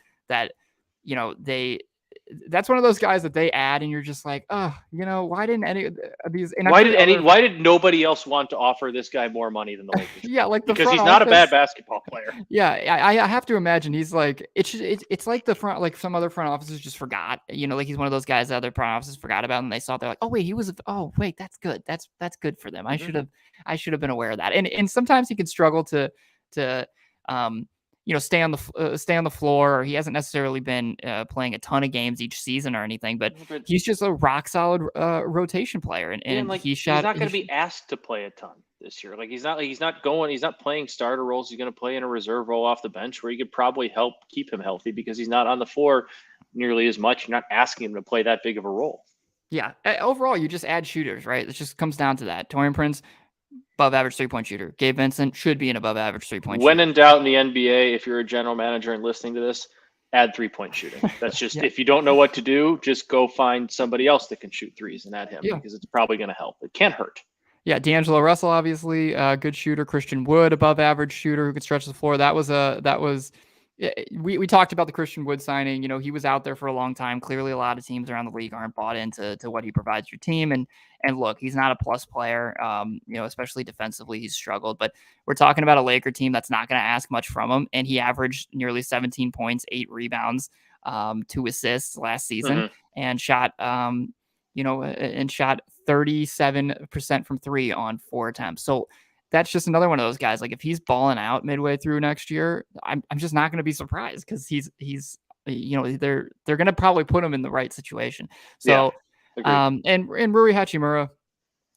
[SPEAKER 1] that's one of those guys that they add, and you're just like, oh, why didn't any of these?
[SPEAKER 2] Why did nobody else want to offer this guy more money than the Lakers?
[SPEAKER 1] Yeah, like
[SPEAKER 2] because he's not a bad basketball player.
[SPEAKER 1] Yeah, I have to imagine he's like it's like the front, like some other front offices just forgot. Like he's one of those guys that other front offices forgot about, and they saw, they're like, oh wait, that's good. That's good for them.
[SPEAKER 2] Mm-hmm.
[SPEAKER 1] I should have been aware of that. And sometimes he can struggle to stay on the floor, or he hasn't necessarily been playing a ton of games each season or anything, but he's just a rock solid rotation player. And like,
[SPEAKER 2] he's not going to be asked to play a ton this year. Like he's not playing starter roles. He's going to play in a reserve role off the bench where he could probably help keep him healthy because he's not on the floor nearly as much. You're not asking him to play that big of a role.
[SPEAKER 1] Yeah. Overall, you just add shooters, right? It just comes down to that. Torian Prince, above average 3-point shooter. Gabe Vincent should be an above average 3-point shooter.
[SPEAKER 2] When in doubt in the NBA, if you're a general manager and listening to this, add 3-point shooting. That's just, if you don't know what to do, just go find somebody else that can shoot threes and add him because it's probably going to help. It can't hurt.
[SPEAKER 1] Yeah, D'Angelo Russell, obviously, good shooter. Christian Wood, above average shooter who could stretch the floor. We talked about the Christian Wood signing. He was out there for a long time. Clearly, a lot of teams around the league aren't bought into what he provides your team. And look, he's not a plus player. Especially defensively, he's struggled. But we're talking about a Laker team that's not going to ask much from him. And he averaged nearly 17 points, 8 rebounds, 2 assists last season, and shot 37% from 3 on 4 attempts. So that's just another one of those guys. Like if he's balling out midway through next year, I'm just not going to be surprised because he's they're going to probably put him in the right situation. So and Rui Hachimura,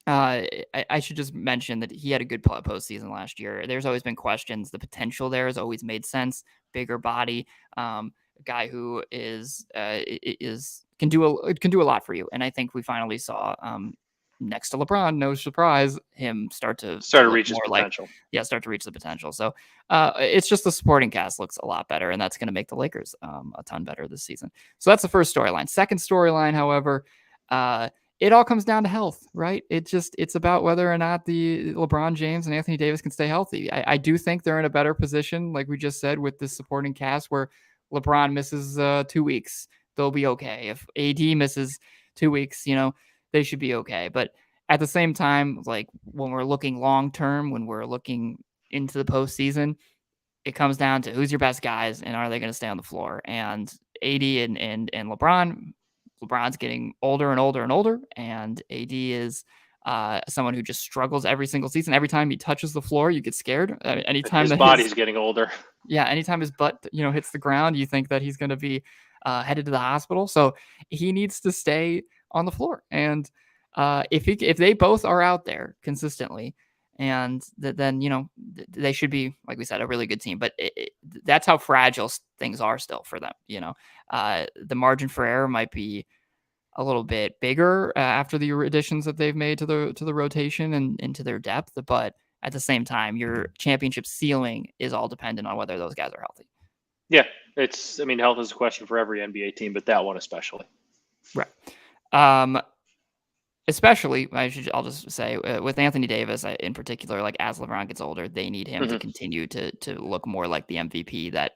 [SPEAKER 1] I should just mention that he had a good postseason last year. There's always been questions. The potential there has always made sense. Bigger body, a guy who can do a lot for you. And I think we finally saw next to LeBron, no surprise, him start to
[SPEAKER 2] reach his potential.
[SPEAKER 1] Start to reach the potential. So it's just the supporting cast looks a lot better, and that's going to make the Lakers a ton better this season. So that's the first storyline. Second storyline, however, it all comes down to health, right? It's about whether or not the LeBron James and Anthony Davis can stay healthy. I do think they're in a better position, like we just said, with this supporting cast where LeBron misses 2 weeks, they'll be okay. If AD misses 2 weeks, they should be okay. But at the same time, like when we're looking long term, when we're looking into the postseason, it comes down to who's your best guys and are they going to stay on the floor? And AD and LeBron's getting older and older and older, and AD is someone who just struggles every single season. Every time he touches the floor, you get scared. Anytime
[SPEAKER 2] his body's getting older. Yeah,
[SPEAKER 1] anytime his butt hits the ground, you think that he's going to be headed to the hospital. So he needs to stay on the floor. And if they both are out there consistently, and then they should be, like we said, a really good team. But that's how fragile things are still for them. The margin for error might be a little bit bigger after the additions that they've made to the rotation and into their depth. But at the same time, your championship ceiling is all dependent on whether those guys are healthy.
[SPEAKER 2] Yeah, I mean, health is a question for every NBA team, but that one especially.
[SPEAKER 1] Right. Especially, I'll just say with Anthony Davis in particular, like as LeBron gets older, they need him to continue to look more like the MVP, that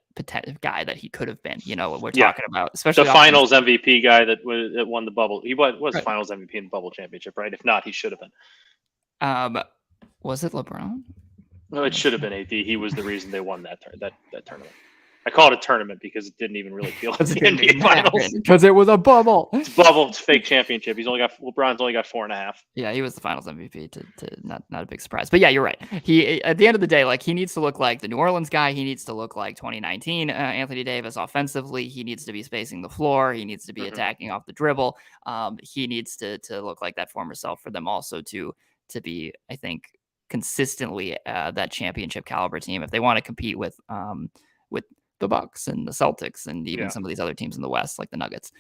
[SPEAKER 1] guy that he could have been. We're talking about, especially
[SPEAKER 2] the Finals MVP guy that won the bubble. He was right. Finals MVP in the bubble championship, right? If not, he should have been.
[SPEAKER 1] Was it LeBron?
[SPEAKER 2] No, it should have been AD. He was the reason they won that tournament. I call it a tournament because it didn't even really feel like the NBA Finals.
[SPEAKER 1] Because it was a bubble.
[SPEAKER 2] It's bubble. It's fake championship. LeBron's only got 4.5.
[SPEAKER 1] Yeah, he was the Finals MVP. To not a big surprise. But yeah, you're right. He at the end of the day, like he needs to look like the New Orleans guy. He needs to look like 2019 Anthony Davis offensively. He needs to be spacing the floor. He needs to be attacking off the dribble. He needs to look like that former self for them also to be, I think, consistently that championship caliber team if they want to compete with the Bucks and the Celtics and even some of these other teams in the West, like the Nuggets.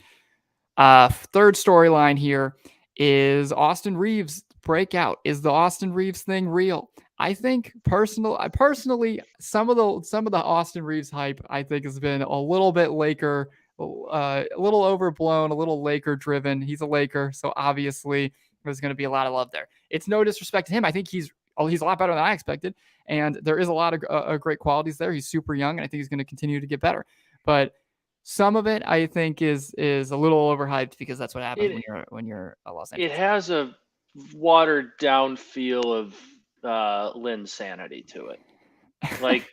[SPEAKER 1] Third storyline here is Austin Reeves breakout. Is the Austin Reeves thing real? I think personally, some of the Austin Reeves hype, I think, has been a little bit Laker, a little overblown, a little Laker driven. He's a Laker, so obviously there's going to be a lot of love there. It's no disrespect to him. I think he's a lot better than I expected. And there is a lot of great qualities there. He's super young, and I think he's going to continue to get better. But some of it, I think, is a little overhyped because that's what happens when you're a Los Angeles.
[SPEAKER 2] It has a watered down feel of Linsanity to it. Like,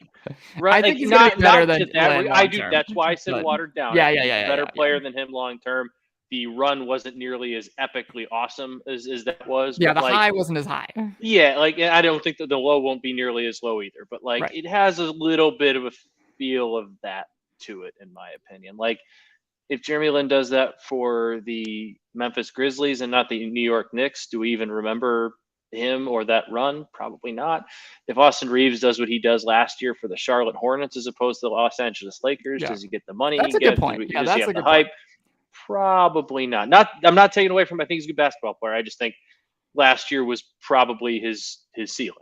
[SPEAKER 1] right? I think he's going to be better than
[SPEAKER 2] that. I do. That's why I said watered down.
[SPEAKER 1] Yeah.
[SPEAKER 2] Better player than him long term. The run wasn't nearly as epically awesome as that was.
[SPEAKER 1] Yeah, but the high wasn't as high.
[SPEAKER 2] Yeah, like I don't think that the low won't be nearly as low either. But it has a little bit of a feel of that to it, in my opinion. Like if Jeremy Lin does that for the Memphis Grizzlies and not the New York Knicks, do we even remember him or that run? Probably not. If Austin Reeves does what he does last year for the Charlotte Hornets as opposed to the Los Angeles Lakers, does he get the money?
[SPEAKER 1] That's a good point.
[SPEAKER 2] Does he have the hype? Probably not. I'm not taking away from him. I think he's a good basketball player. I just think last year was probably his ceiling.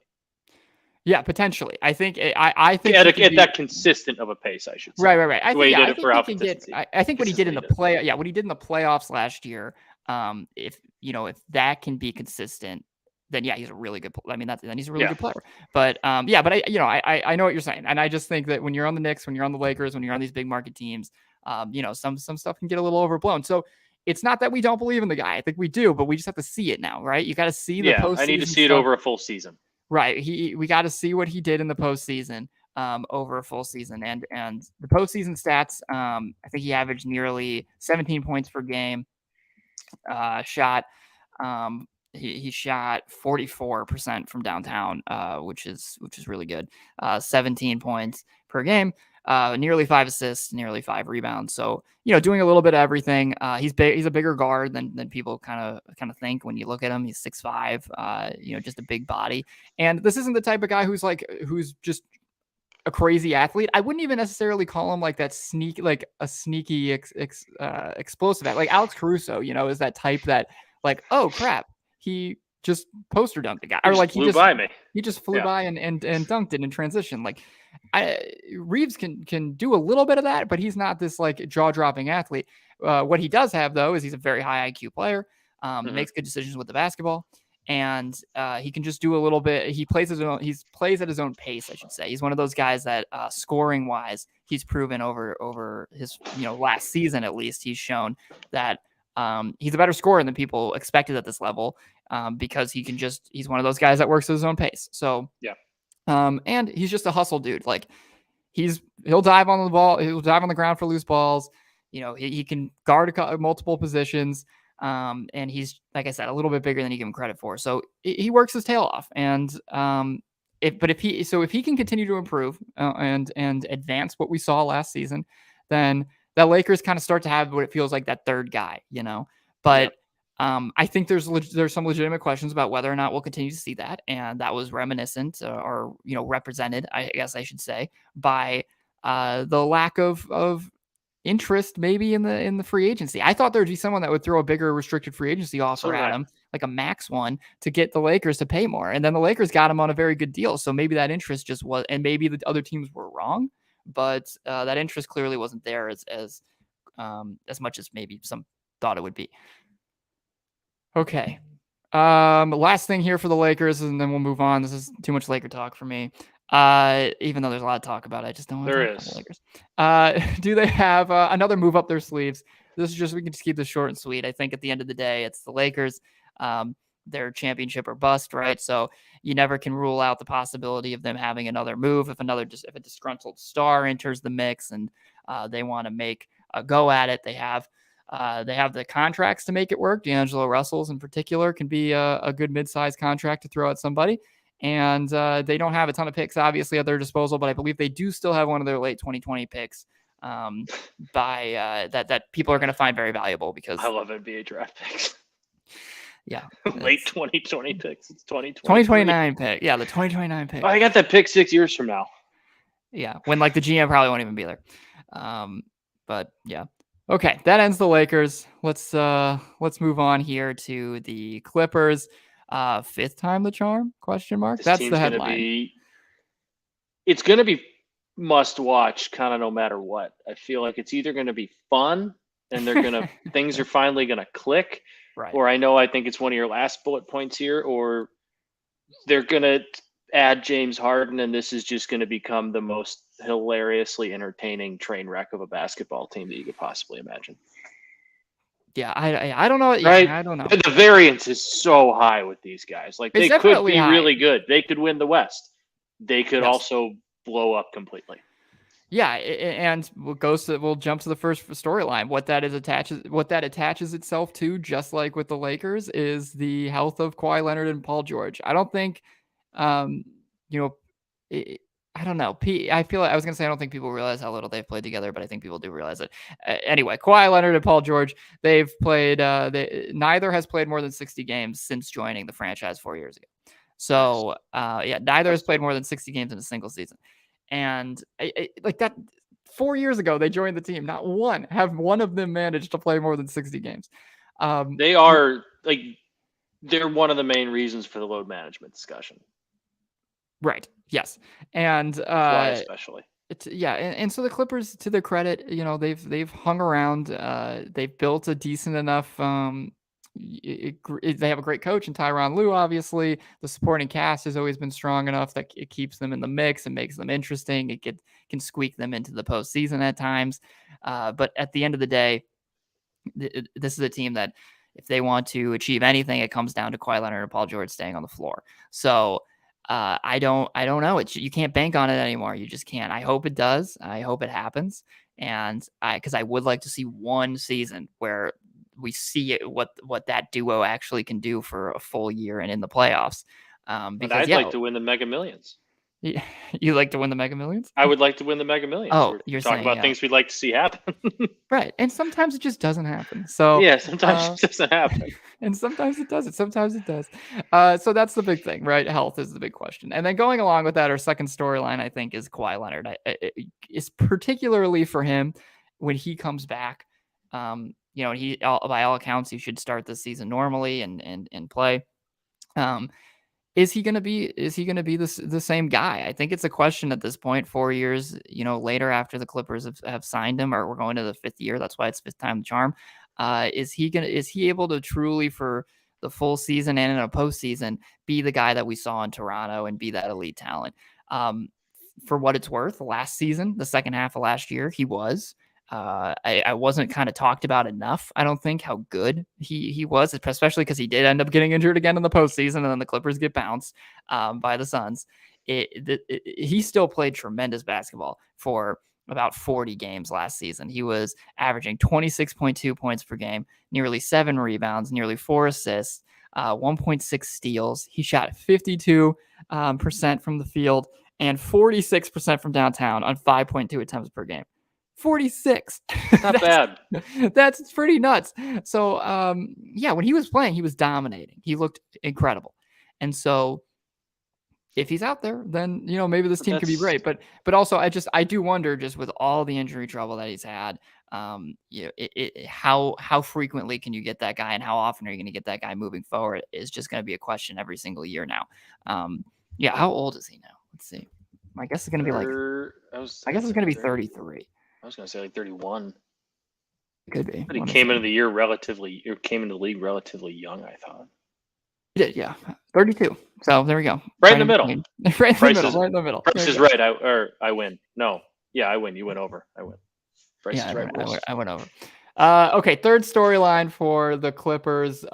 [SPEAKER 1] Yeah, potentially. I think at
[SPEAKER 2] that consistent of a pace, I should say.
[SPEAKER 1] Right. I think what he did in the what he did in the playoffs last year, if that can be consistent, then he's a really good. I mean, then he's a really good player. But I know what you're saying, and I just think that when you're on the Knicks, when you're on the Lakers, when you're on these big market teams, some stuff can get a little overblown. So it's not that we don't believe in the guy. I think we do, but we just have to see it now, right? You got to see the postseason.
[SPEAKER 2] I need to see it over a full season.
[SPEAKER 1] Right. We got to see what he did in the postseason over a full season. And the postseason stats, I think he averaged nearly 17 points per game. He shot 44% from downtown, which is really good. 17 points per game. Nearly 5 assists, nearly 5 rebounds. So, doing a little bit of everything. He's big. He's a bigger guard than people kind of think when you look at him. He's 6'5", just a big body. And this isn't the type of guy who's just a crazy athlete. I wouldn't even necessarily call him like that sneaky explosive. Like Alex Caruso, is that type that like, oh crap, he just poster dunked the guy, or like he just flew by and dunked it in transition. Like Reeves can do a little bit of that, but he's not this like jaw-dropping athlete. What he does have though is he's a very high IQ player, makes good decisions with the basketball, and he can just do a little bit. He plays at his own pace, I should say. He's one of those guys that scoring wise, he's proven over his last season at least, he's shown that he's a better scorer than people expected at this level, because he's one of those guys that works at his own pace. So and he's just a hustle dude. Like he'll dive on the ball. He'll dive on the ground for loose balls. He can guard multiple positions. And he's, like I said, a little bit bigger than you give him credit for. So he works his tail off. And if he can continue to improve and advance what we saw last season, then the Lakers kind of start to have what it feels like, that third guy, But I think there's some legitimate questions about whether or not we'll continue to see that, and that was reminiscent or represented, I guess I should say, by the lack of interest maybe in the free agency. I thought there'd be someone that would throw a bigger restricted free agency
[SPEAKER 2] So
[SPEAKER 1] offer
[SPEAKER 2] did
[SPEAKER 1] at
[SPEAKER 2] I.
[SPEAKER 1] him, like a max one, to get the Lakers to pay more. And then the Lakers got him on a very good deal. So maybe that interest just was, and maybe the other teams were wrong, but that interest clearly wasn't there as much as maybe some thought it would be. Okay. Last thing here for the Lakers, and then we'll move on. This is too much Laker talk for me. Even though there's a lot to talk about, I just don't want to
[SPEAKER 2] There
[SPEAKER 1] talk about the
[SPEAKER 2] is.
[SPEAKER 1] Lakers. Do they have another move up their sleeves? This is just, we can just keep this short and sweet. I think at the end of the day, it's the Lakers. Their championship or bust, right? So you never can rule out the possibility of them having another move if a disgruntled star enters the mix and they want to make a go at it. They have the contracts to make it work. D'Angelo Russell's in particular can be a good mid-sized contract to throw at somebody. And they don't have a ton of picks, obviously, at their disposal, but I believe they do still have one of their late 2020 picks that people are going to find very valuable because
[SPEAKER 2] I love NBA draft picks.
[SPEAKER 1] Yeah.
[SPEAKER 2] Late 2020 picks. It's
[SPEAKER 1] 2029 pick. Yeah, the 2029 pick.
[SPEAKER 2] Oh, I got that pick 6 years from now.
[SPEAKER 1] Yeah, when like the GM probably won't even be there. But yeah. Okay, that ends the Lakers. Let's move on here to the Clippers. Fifth time the charm? Question mark.
[SPEAKER 2] This
[SPEAKER 1] That's
[SPEAKER 2] team's
[SPEAKER 1] the headline.
[SPEAKER 2] It's gonna be must watch kind of no matter what. I feel like it's either gonna be fun and they're gonna things are finally gonna click.
[SPEAKER 1] Right.
[SPEAKER 2] Or I think it's one of your last bullet points here, or they're gonna add James Harden and this is just gonna become the most hilariously entertaining train wreck of a basketball team that you could possibly imagine.
[SPEAKER 1] Yeah, I don't know. Yeah,
[SPEAKER 2] right?
[SPEAKER 1] I don't know.
[SPEAKER 2] The variance is so high with these guys. Like
[SPEAKER 1] It's
[SPEAKER 2] they could be
[SPEAKER 1] high.
[SPEAKER 2] really good. They could win the West. They could also blow up completely.
[SPEAKER 1] Yeah, and we'll jump to the first storyline. What that attaches itself to, just like with the Lakers, is the health of Kawhi Leonard and Paul George. I don't think, I don't know. I feel like I was gonna say I don't think people realize how little they've played together, but I think people do realize it. Anyway, Kawhi Leonard and Paul George, they've played. Neither has played more than 60 games since joining the franchise 4 years ago. So neither has played more than 60 games in a single season. And like that 4 years ago, they joined the team. Not one of them managed to play more than 60 games.
[SPEAKER 2] They are they're one of the main reasons for the load management discussion.
[SPEAKER 1] Right. Yes. And
[SPEAKER 2] Kawhi especially.
[SPEAKER 1] And so the Clippers, to their credit, they've hung around. They've built a decent enough. They have a great coach in Tyronn Lue. Obviously, the supporting cast has always been strong enough that it keeps them in the mix and makes them interesting. It can squeak them into the postseason at times. But at the end of the day, this is a team that if they want to achieve anything, it comes down to Kawhi Leonard and Paul George staying on the floor. So I don't know. You can't bank on it anymore. You just can't. I hope it does. I hope it happens. And because I would like to see one season where we see what that duo actually can do for a full year and in the playoffs.
[SPEAKER 2] Because I'd like to win the Mega Millions.
[SPEAKER 1] You like to win the Mega Millions?
[SPEAKER 2] I would like to win the Mega Millions.
[SPEAKER 1] Oh, you're
[SPEAKER 2] talking about things we'd like to see happen.
[SPEAKER 1] Right. And sometimes it just doesn't happen. So
[SPEAKER 2] yeah, sometimes it doesn't happen.
[SPEAKER 1] And sometimes it does. Sometimes it does. So that's the big thing, right? Health is the big question. And then going along with that, our second storyline, I think, is Kawhi Leonard. It's particularly for him when he comes back. He by all accounts, he should start this season normally and play. Is he going to be the same guy? I think it's a question at this point, 4 years, later after the Clippers have signed him, or we're going to the fifth year. That's why it's fifth time the charm. Is he able to truly, for the full season and in a postseason, be the guy that we saw in Toronto and be that elite talent? For what it's worth, last season, the second half of last year, he was. I wasn't kind of talked about enough, I don't think, how good he was, especially because he did end up getting injured again in the postseason, and then the Clippers get bounced by the Suns. He still played tremendous basketball for about 40 games last season. He was averaging 26.2 points per game, nearly 7 rebounds, nearly 4 assists, 1.6 steals. He shot 52% from the field and 46% from downtown on 5.2 attempts per game. 46.
[SPEAKER 2] Not bad.
[SPEAKER 1] That's pretty nuts. So, when he was playing, he was dominating. He looked incredible. And so if he's out there, then maybe this
[SPEAKER 2] But
[SPEAKER 1] team could be
[SPEAKER 2] that's
[SPEAKER 1] great. But also, I do wonder, just with all the injury trouble that he's had, how frequently can you get that guy, and how often are you going to get that guy moving forward is just going to be a question every single year now. Yeah, how old is he now? Let's see. I guess it's going to be like
[SPEAKER 2] I
[SPEAKER 1] I
[SPEAKER 2] gonna
[SPEAKER 1] guess it's
[SPEAKER 2] say
[SPEAKER 1] going to be
[SPEAKER 2] 30.
[SPEAKER 1] 33.
[SPEAKER 2] I was gonna say like 31.
[SPEAKER 1] It could be.
[SPEAKER 2] But he
[SPEAKER 1] Let me
[SPEAKER 2] came
[SPEAKER 1] see.
[SPEAKER 2] into the year relatively, or came into the league relatively young. I thought
[SPEAKER 1] He did, yeah, 32. So there we go.
[SPEAKER 2] right in
[SPEAKER 1] Right
[SPEAKER 2] the
[SPEAKER 1] in
[SPEAKER 2] middle.
[SPEAKER 1] between. Right in the
[SPEAKER 2] Price
[SPEAKER 1] middle.
[SPEAKER 2] is
[SPEAKER 1] Right in the middle.
[SPEAKER 2] Price
[SPEAKER 1] There you
[SPEAKER 2] is
[SPEAKER 1] go.
[SPEAKER 2] right. I win. No, yeah, I win. You went over. I win. Price
[SPEAKER 1] Yeah,
[SPEAKER 2] is right rules.
[SPEAKER 1] I went over. Okay, third storyline for the Clippers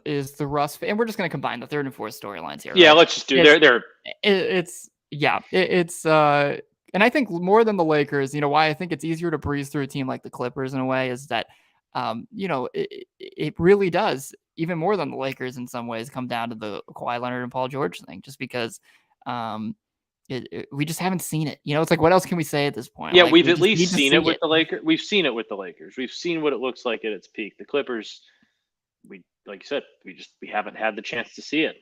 [SPEAKER 1] is the Russ, and we're just going to combine the third and fourth storylines here,
[SPEAKER 2] Yeah,
[SPEAKER 1] right?
[SPEAKER 2] let's just do.
[SPEAKER 1] It's
[SPEAKER 2] They're
[SPEAKER 1] it's yeah, it's and I think more than the Lakers, why I think it's easier to breeze through a team like the Clippers in a way is that it really does, even more than the Lakers in some ways, come down to the Kawhi Leonard and Paul George thing, just because um we just haven't seen it. It's like, what else can we say at this point?
[SPEAKER 2] Yeah,
[SPEAKER 1] Like,
[SPEAKER 2] we've
[SPEAKER 1] we
[SPEAKER 2] at
[SPEAKER 1] just
[SPEAKER 2] least
[SPEAKER 1] need to
[SPEAKER 2] seen it
[SPEAKER 1] see
[SPEAKER 2] with
[SPEAKER 1] it.
[SPEAKER 2] the Lakers. We've seen it with the Lakers. We've seen what it looks like at its peak. The Clippers, we like you said, we haven't had the chance to see it.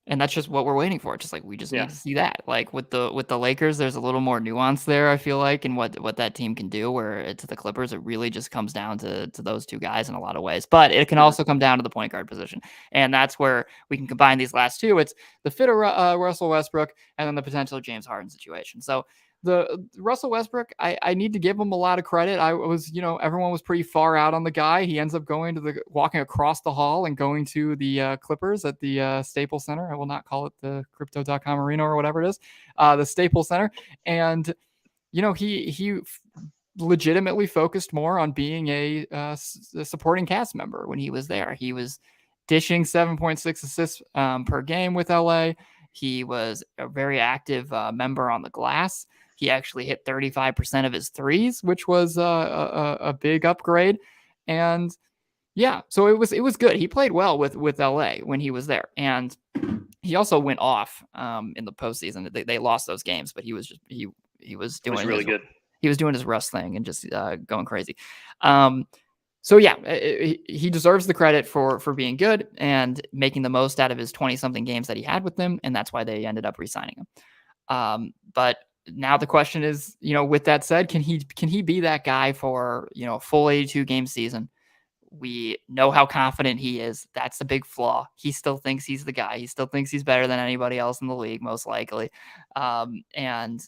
[SPEAKER 1] And that's just what we're waiting for. Just like, we just
[SPEAKER 2] Yeah.
[SPEAKER 1] need to see that. Like with the Lakers, there's a little more nuance there, I feel like, in what that team can do, where it's the Clippers, it really just comes down to those two guys in a lot of ways. But it can
[SPEAKER 2] Mhm.
[SPEAKER 1] also come down to the point guard position. And that's where we can combine these last two. It's the fit of Russell Westbrook and then the potential James Harden situation. So the Russell Westbrook, I need to give him a lot of credit. I was, everyone was pretty far out on the guy. He ends up walking across the hall and going to the Clippers at the Staples Center. I will not call it the Crypto.com Arena or whatever it is, the Staples Center. And, he legitimately focused more on being a supporting cast member when he was there. He was dishing 7.6 assists per game with LA. He was a very active member on the glass. He actually hit 35% of his threes, which was a big upgrade. And yeah, so it was good. He played well with LA when he was there, and he also went off in the postseason. They lost those games, but he was
[SPEAKER 2] It was really good.
[SPEAKER 1] doing his Russ thing and just going crazy. So yeah, he deserves the credit for being good and making the most out of his 20-something games that he had with them, and that's why they ended up re-signing him. But now the question is, with that said, can he be that guy for a full 82 game season? We know how confident he is. That's the big flaw. He still thinks he's the guy. He still thinks he's better than anybody else in the league, most likely. And can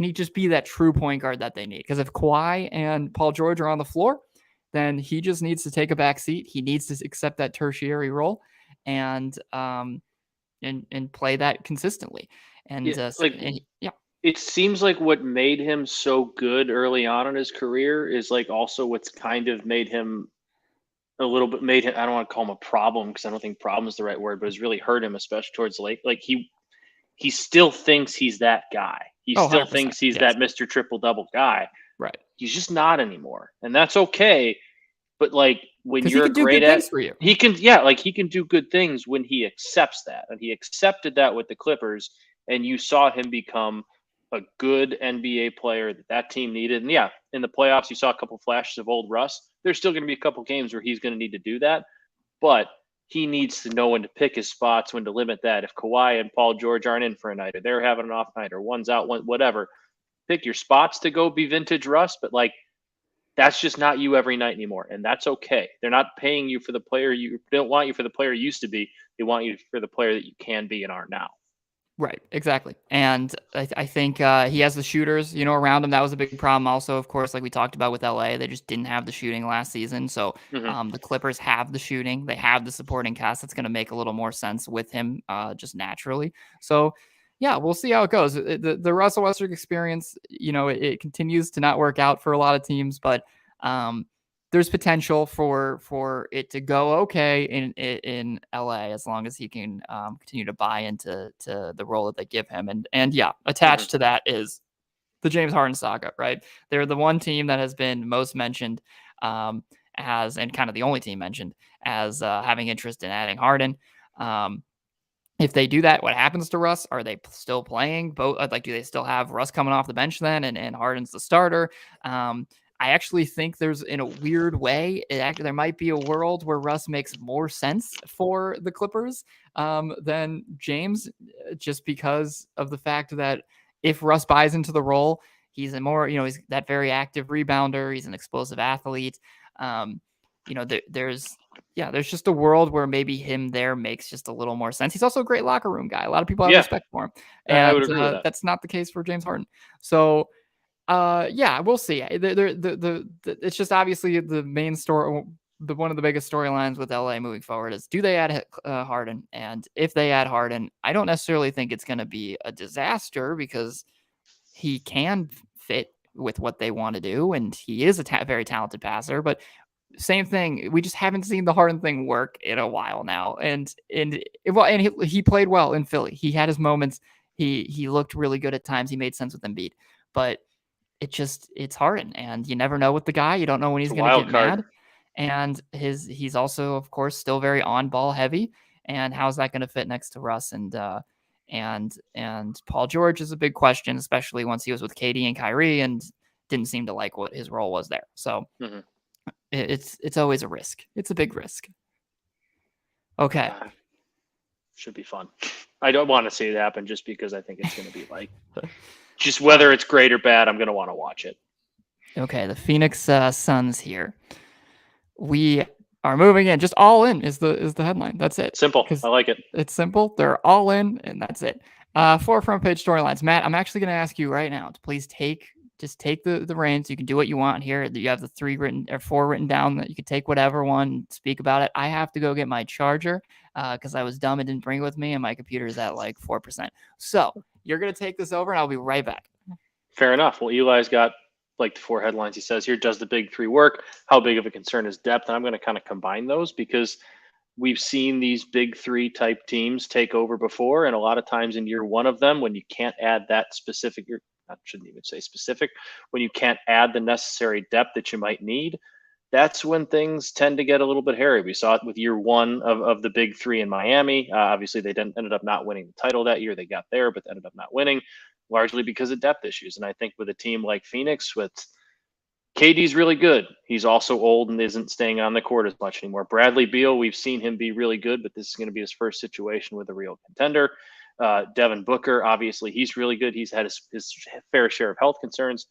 [SPEAKER 1] he just be that true point guard that they need? Because if Kawhi and Paul George are on the floor, then he just needs to take a back seat. He needs to accept that tertiary role and play that consistently. And,
[SPEAKER 2] Yeah, like
[SPEAKER 1] yeah.
[SPEAKER 2] it seems like what made him so good early on in his career is like also what's kind of made him a little bit made him. I don't want to call him a problem because I don't think problem is the right word, but it's really hurt him, especially towards late. Like he still thinks he's that guy. He
[SPEAKER 1] Oh,
[SPEAKER 2] still
[SPEAKER 1] 100%.
[SPEAKER 2] thinks he's
[SPEAKER 1] Yes.
[SPEAKER 2] that Mr. Triple Double guy.
[SPEAKER 1] Right.
[SPEAKER 2] He's just not anymore, and that's okay. But like when
[SPEAKER 1] Because he
[SPEAKER 2] you're
[SPEAKER 1] can do
[SPEAKER 2] great
[SPEAKER 1] good
[SPEAKER 2] at,
[SPEAKER 1] things for you.
[SPEAKER 2] he can, yeah, like he can do good things when he accepts that, and he accepted that with the Clippers, and you saw him become a good NBA player that team needed. And yeah, in the playoffs, you saw a couple flashes of old Russ. There's still going to be a couple games where he's going to need to do that, but he needs to know when to pick his spots, when to limit that. If Kawhi and Paul George aren't in for a night, or they're having an off night, or one's out, whatever, pick your spots to go be vintage Russ. But like, that's just not you every night anymore, and that's okay. They're not paying you for the player you they don't want you for the player you used to be. They want you for the player that you can be and are now.
[SPEAKER 1] Right, exactly. And I think he has the shooters, around him. That was a big problem. Also, of course, like we talked about with LA, they just didn't have the shooting last season. So
[SPEAKER 2] Mm-hmm.
[SPEAKER 1] the Clippers have the shooting. They have the supporting cast. That's going to make a little more sense with him just naturally. So yeah, we'll see how it goes. The Russell Westbrook experience, it continues to not work out for a lot of teams, but there's potential for it to go okay in LA as long as he can continue to buy into the role that they give him. And yeah,
[SPEAKER 2] Mm-hmm.
[SPEAKER 1] attached to that is the James Harden saga, right? They're the one team that has been most mentioned as, and kind of the only team mentioned as having interest in adding Harden. If they do that, what happens to Russ? Are they still playing both? Like, do they still have Russ coming off the bench then, and Harden's the starter? I actually think there's, in a weird way, there might be a world where Russ makes more sense for the Clippers than James, just because of the fact that if Russ buys into the role, he's a more, he's that very active rebounder. He's an explosive athlete. Um, there's just a world where maybe him there makes just a little more sense. He's also a great locker room guy. A lot of people have
[SPEAKER 2] Yeah,
[SPEAKER 1] respect for him,
[SPEAKER 2] I
[SPEAKER 1] and
[SPEAKER 2] would agree with that.
[SPEAKER 1] that's not the case for James Harden. So yeah, we'll see. It's just obviously the main story. One of the biggest storylines with LA moving forward is, do they add Harden? And if they add Harden, I don't necessarily think it's going to be a disaster, because he can fit with what they want to do, and he is a very talented passer. But same thing, we just haven't seen the Harden thing work in a while now. And he played well in Philly. He had his moments. He looked really good at times. He made sense with Embiid, but it's Harden, and you never know with the guy. You don't know when
[SPEAKER 2] It's
[SPEAKER 1] he's
[SPEAKER 2] a
[SPEAKER 1] going to
[SPEAKER 2] wild
[SPEAKER 1] get
[SPEAKER 2] card.
[SPEAKER 1] mad. And he's also, of course, still very on ball heavy. And how's that going to fit next to Russ? And Paul George is a big question, especially once he was with KD and Kyrie and didn't seem to like what his role was there. So
[SPEAKER 2] Mm-hmm.
[SPEAKER 1] it's always a risk. It's a big risk. Okay.
[SPEAKER 2] Should be fun. I don't want to see it happen, just because I think it's going to be like, just whether it's great or bad, I'm going to want to watch it.
[SPEAKER 1] Okay, the Phoenix Suns here. We are moving in. Just all in is the headline. That's it.
[SPEAKER 2] Simple. I like it.
[SPEAKER 1] It's simple. They're all in, and that's it. 4 front page storylines. Matt, I'm actually going to ask you right now to please take the reins. You can do what you want here. You have the 4 written down, that you can take whatever one, speak about it. I have to go get my charger because I was dumb and didn't bring it with me, and my computer is at like 4%. So you're going to take this over, and I'll be right back.
[SPEAKER 2] Fair enough. Well, Eli's got like the 4 headlines he says here. Does the big 3 work? How big of a concern is depth? And I'm going to kind of combine those, because we've seen these big 3 type teams take over before. And a lot of times in year 1 of them, when you can't add that specific, I shouldn't even say specific, when you can't add the necessary depth that you might need, that's when things tend to get a little bit hairy. We saw it with year 1 of the big 3 in Miami. Obviously, they ended up not winning the title that year. They got there, but ended up not winning, largely because of depth issues. And I think with a team like Phoenix, with KD's really good. He's also old and isn't staying on the court as much anymore. Bradley Beal, we've seen him be really good, but this is going to be his first situation with a real contender. Devin Booker, obviously, he's really good. He's had his fair share of health concerns.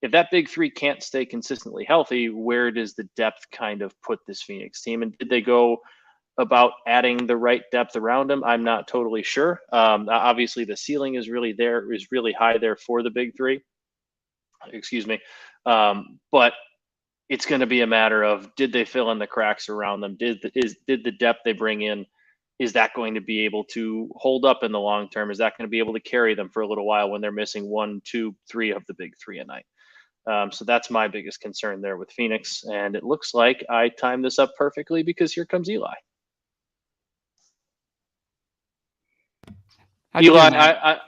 [SPEAKER 2] If that big 3 can't stay consistently healthy, where does the depth kind of put this Phoenix team? And did they go about adding the right depth around him? I'm not totally sure. Obviously, the ceiling is really high there for the big 3. Excuse me. But it's going to be a matter of, did they fill in the cracks around them? Did the depth they bring in, is that going to be able to hold up in the long term? Is that going to be able to carry them for a little while when they're missing 1, 2, 3 of the big 3 a night? So that's my biggest concern there with Phoenix. And it looks like I timed this up perfectly, because here comes Eli. Eli,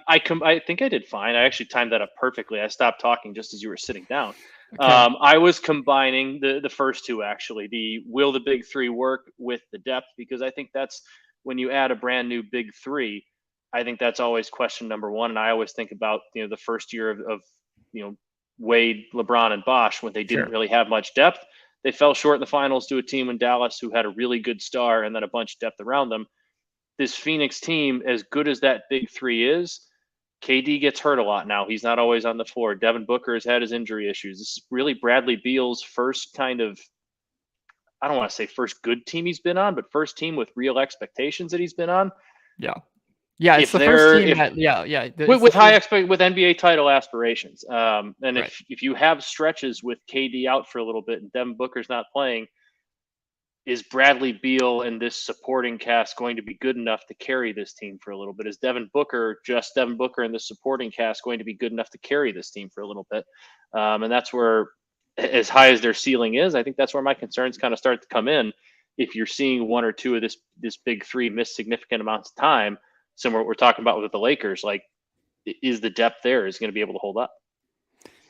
[SPEAKER 2] I think I did fine. I actually timed that up perfectly. I stopped talking just as you were sitting down.
[SPEAKER 1] Okay.
[SPEAKER 2] I was combining the first 2, actually. Will the big 3 work with the depth? Because I think that's, when you add a brand new big 3, I think that's always question number 1. And I always think about, the first year of Wade, LeBron, and Bosh, when they didn't really have much depth. They fell short in the finals to a team in Dallas who had a really good star and then a bunch of depth around them. This Phoenix team, as good as that big 3 is, KD gets hurt a lot now. He's not always on the floor. Devin Booker has had his injury issues. This is really Bradley Beal's first kind of, I don't want to say first good team he's been on, but first team with real expectations that he's been on.
[SPEAKER 1] Yeah. Yeah, it's the first team
[SPEAKER 2] with NBA title aspirations. And if you have stretches with KD out for a little bit and Devin Booker's not playing, is Bradley Beal and this supporting cast going to be good enough to carry this team for a little bit? Is Devin Booker and the supporting cast going to be good enough to carry this team for a little bit? And that's where, as high as their ceiling is, I think that's where my concerns kind of start to come in. If you're seeing 1 or 2 of this big 3 miss significant amounts of time, similar to what we're talking about with the Lakers, like, is the depth there is going to be able to hold up?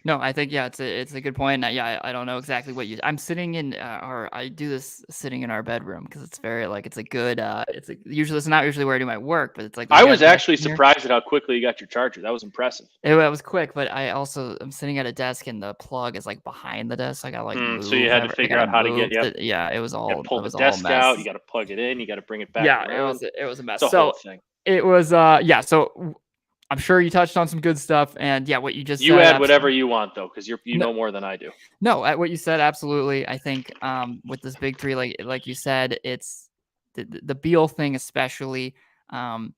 [SPEAKER 1] No, I think yeah, it's a good point. Yeah, I don't know exactly what you. I'm sitting in, or I do this sitting in our bedroom because it's very like it's a good. Usually it's not usually where I do my work, but it's like
[SPEAKER 2] I
[SPEAKER 1] we got a
[SPEAKER 2] was
[SPEAKER 1] desk
[SPEAKER 2] actually
[SPEAKER 1] in here.
[SPEAKER 2] surprised at how quickly you got your charger. That was impressive.
[SPEAKER 1] It was quick, but I'm sitting at a desk and the plug is like behind the desk. So I gotta like
[SPEAKER 2] So you had to
[SPEAKER 1] I
[SPEAKER 2] figure
[SPEAKER 1] gotta
[SPEAKER 2] out how to get.
[SPEAKER 1] move.
[SPEAKER 2] Yep.
[SPEAKER 1] Yeah,
[SPEAKER 2] You got to pull
[SPEAKER 1] it
[SPEAKER 2] the
[SPEAKER 1] was all a
[SPEAKER 2] desk out. You
[SPEAKER 1] mess.
[SPEAKER 2] got to plug it in. You got to bring it back
[SPEAKER 1] Yeah,
[SPEAKER 2] around.
[SPEAKER 1] it was a
[SPEAKER 2] It's
[SPEAKER 1] mess.
[SPEAKER 2] a whole
[SPEAKER 1] So
[SPEAKER 2] thing.
[SPEAKER 1] it was yeah. So I'm sure you touched on some good stuff, and yeah, what you just
[SPEAKER 2] You
[SPEAKER 1] said.
[SPEAKER 2] add whatever you want though, because you
[SPEAKER 1] No,
[SPEAKER 2] know more than I do.
[SPEAKER 1] no, what you said, absolutely. I think with this big three, like you said, it's the Beal thing, especially. Um,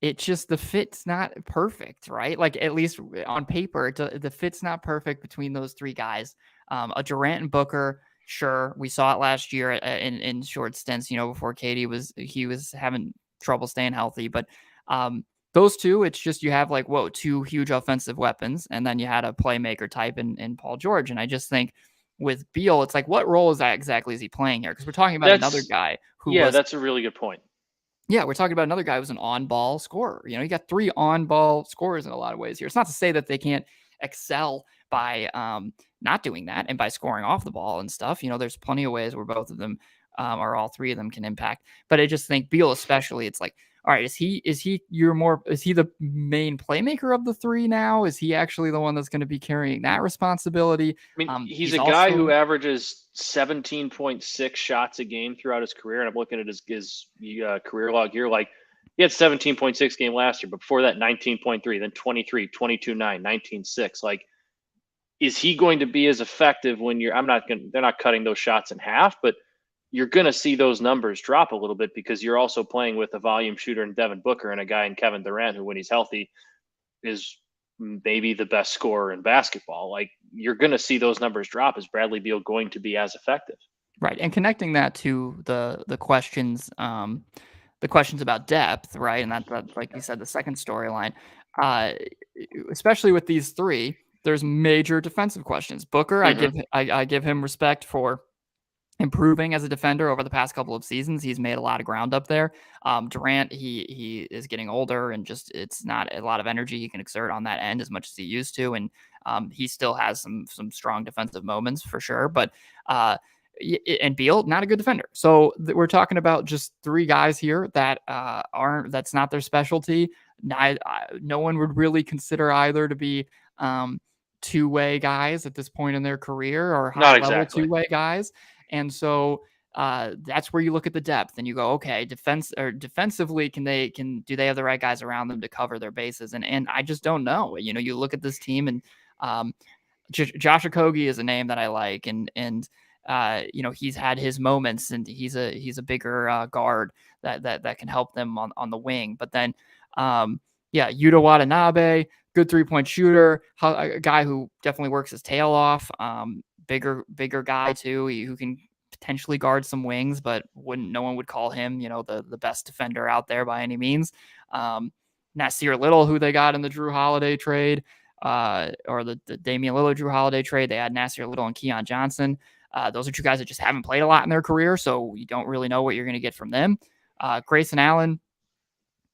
[SPEAKER 1] it just the fit's not perfect, right? Like at least on paper, the fit's not perfect between those three guys. A Durant and Booker, sure, we saw it last year in short stints. Before Katie was having trouble staying healthy, but um, those two, it's just you have like two huge offensive weapons, and then you had a playmaker type in Paul George, and I just think with Beal, it's like what role is that exactly is he playing here? Because we're talking about another
[SPEAKER 2] That's
[SPEAKER 1] guy who
[SPEAKER 2] yeah,
[SPEAKER 1] was
[SPEAKER 2] that's a really good point.
[SPEAKER 1] yeah, we're talking about another guy who's an on-ball scorer. You got three on-ball scorers in a lot of ways here. It's not to say that they can't excel by not doing that and by scoring off the ball and stuff. There's plenty of ways where both of them or all three of them can impact. But I just think Beal especially, it's like, all right, is he is he the main playmaker of the three now? Is he actually the one that's going to be carrying that responsibility?
[SPEAKER 2] I mean, he's
[SPEAKER 1] He's
[SPEAKER 2] a guy who
[SPEAKER 1] also
[SPEAKER 2] averages 17.6 shots a game throughout his career, and I'm looking at his career log here. Like he had 17.6 game last year, but before that 19.3, then 23, 22.9, 19.6. Like, is he going to be as effective when you're? I'm not going. They're not cutting those shots in half, but you're going to see those numbers drop a little bit because you're also playing with a volume shooter in Devin Booker and a guy in Kevin Durant who, when he's healthy, is maybe the best scorer in basketball. Like you're going to see those numbers drop. Is Bradley Beal going to be as effective?
[SPEAKER 1] right, and connecting that to the questions about depth, right? And that like you said, the second storyline, uh, especially with these three, there's major defensive questions. Booker,
[SPEAKER 2] Mm-hmm.
[SPEAKER 1] I give him respect for improving as a defender over the past couple of seasons. He's made a lot of ground up there. Durant, he is getting older and just it's not a lot of energy he can exert on that end as much as he used to, and he still has some strong defensive moments for sure. But and Beal, not a good defender. So we're talking about just three guys here that that's not their specialty. No one would really consider either to be two-way guys at this point in their career or
[SPEAKER 2] Not
[SPEAKER 1] high-level
[SPEAKER 2] exactly.
[SPEAKER 1] two-way guys. And so that's where you look at the depth and you go, okay, defensively, do they have the right guys around them to cover their bases? And I just don't know. You look at this team and um, Josh Okogie is a name that I like, and he's had his moments, and he's a bigger guard that can help them on the wing. But then, yeah, Yuta Watanabe, good 3-point shooter, a guy who definitely works his tail off. Bigger guy too, who can potentially guard some wings, but no one would call him, the best defender out there by any means. Nasir Little, who they got in the Drew Holiday trade, or the Damian Lillard Drew Holiday trade. They had Nasir Little and Keon Johnson. Those are two guys that just haven't played a lot in their career, so you don't really know what you're going to get from them. Grayson Allen,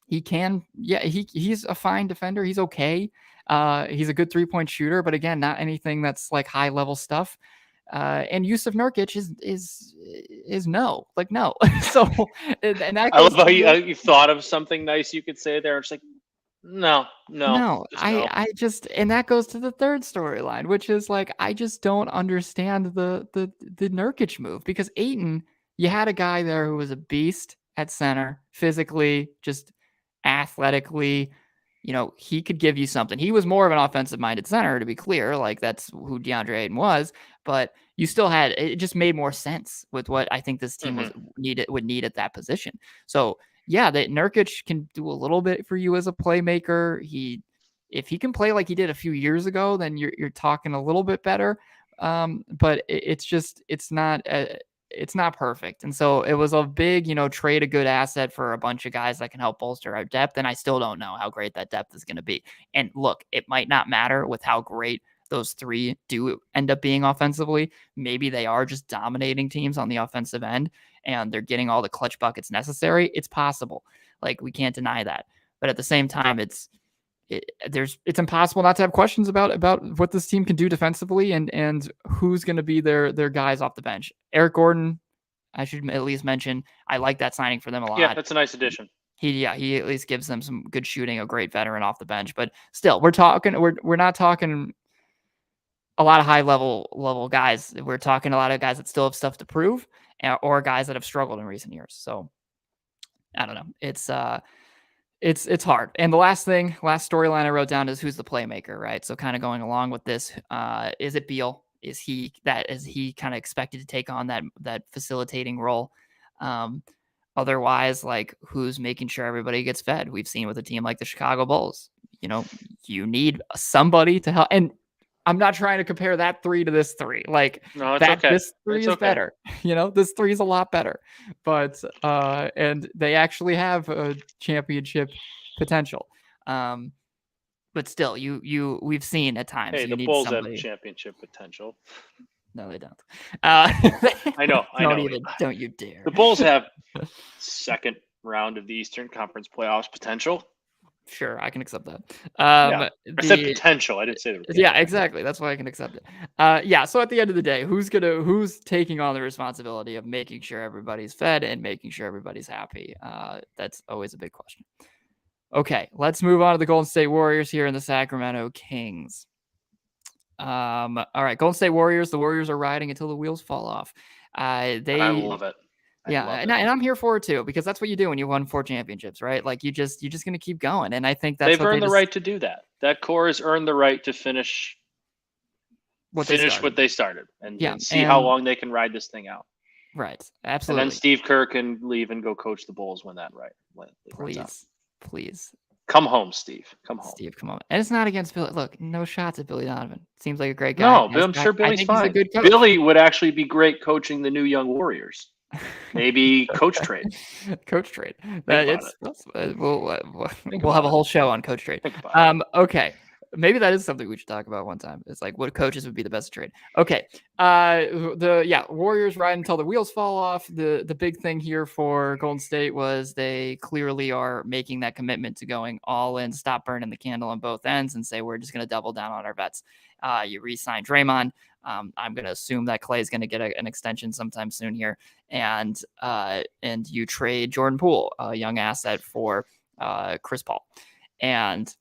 [SPEAKER 1] he's a fine defender. He's okay. He's a good 3-point shooter, but again, not anything that's like high level stuff. And Yusuf Nurkic is no, like no. So and that
[SPEAKER 2] I love
[SPEAKER 1] goes
[SPEAKER 2] how
[SPEAKER 1] to the
[SPEAKER 2] you thought of something nice you could say there. It's like, no, no,
[SPEAKER 1] no,
[SPEAKER 2] just no.
[SPEAKER 1] I just and that goes to the third storyline, which is like I just don't understand the Nurkic move because Aiton, you had a guy there who was a beast at center, physically, just athletically, he could give you something. He was more of an offensive minded center, to be clear. Like that's who DeAndre Ayton was, but you still had it just made more sense with what I think this team
[SPEAKER 2] Mm-hmm.
[SPEAKER 1] would need at that position. So yeah, that Nurkic can do a little bit for you as a playmaker. If he can play like he did a few years ago, then you're talking a little bit better. But it's not perfect. And so it was a big, trade a good asset for a bunch of guys that can help bolster our depth. And I still don't know how great that depth is going to be. And look, it might not matter with how great those three do end up being offensively. Maybe they are just dominating teams on the offensive end and they're getting all the clutch buckets necessary. It's possible. Like we can't deny that. But at the same time, it's impossible not to have questions about what this team can do defensively and who's going to be their guys off the bench. Eric Gordon, I should at least mention, I like that signing for them a
[SPEAKER 2] Yeah,
[SPEAKER 1] lot.
[SPEAKER 2] that's a nice addition.
[SPEAKER 1] He at least gives them some good shooting, a great veteran off the bench. But still, we're not talking a lot of high level guys. We're talking a lot of guys that still have stuff to prove, or guys that have struggled in recent years. So I don't know. It's hard. And the last storyline I wrote down is who's the playmaker, right? So kind of going along with this, is it Beal? Is he kind of expected to take on that facilitating role? Otherwise, like, who's making sure everybody gets fed? We've seen with a team like the Chicago Bulls, you need somebody to help. And I'm not trying to compare that 3 to this 3. Like,
[SPEAKER 2] no, it's okay.
[SPEAKER 1] This 3 is better. This 3 is a lot better. But and they actually have a championship potential. But still, we've seen at times.
[SPEAKER 2] Hey,
[SPEAKER 1] you
[SPEAKER 2] the
[SPEAKER 1] need
[SPEAKER 2] Bulls
[SPEAKER 1] somebody.
[SPEAKER 2] have championship potential.
[SPEAKER 1] No, they don't.
[SPEAKER 2] I know.
[SPEAKER 1] Don't you dare.
[SPEAKER 2] The Bulls have second round of the Eastern Conference playoffs potential.
[SPEAKER 1] Sure, I can accept that.
[SPEAKER 2] I said potential. I didn't say the.
[SPEAKER 1] Yeah, exactly. That's why I can accept it. Yeah. So at the end of the day, who's taking on the responsibility of making sure everybody's fed and making sure everybody's happy? That's always a big question. Okay, let's move on to the Golden State Warriors here and the Sacramento Kings. All right, Golden State Warriors. The Warriors are riding until the wheels fall off.
[SPEAKER 2] I love it.
[SPEAKER 1] And I'm here for it too, because that's what you do when you won 4 championships, right? Like you're just going to keep going. And I think
[SPEAKER 2] they've earned the right to do that. That core has earned the right to finish what they started and see how long they can ride this thing out.
[SPEAKER 1] Right. Absolutely.
[SPEAKER 2] And then Steve Kerr can leave and go coach the Bulls when that
[SPEAKER 1] Please.
[SPEAKER 2] Come home, Steve. Come home.
[SPEAKER 1] Steve, come on. And it's not against Billy. Look, no shots at Billy Donovan. Seems like a great guy.
[SPEAKER 2] No, I'm sure Billy's fine. He's a good coach. Billy would actually be great coaching the new young Warriors. Maybe coach trade.
[SPEAKER 1] Coach trade. We'll have a whole show on coach trade. Okay. Maybe that is something we should talk about one time. It's like what coaches would be the best trade. Okay. Warriors ride until the wheels fall off. The big thing here for Golden State was they clearly are making that commitment to going all in, stop burning the candle on both ends, and say we're just going to double down on our vets. You re-sign Draymond. I'm going to assume that Clay is going to get an extension sometime soon here, and you trade Jordan Poole, a young asset, for Chris Paul, and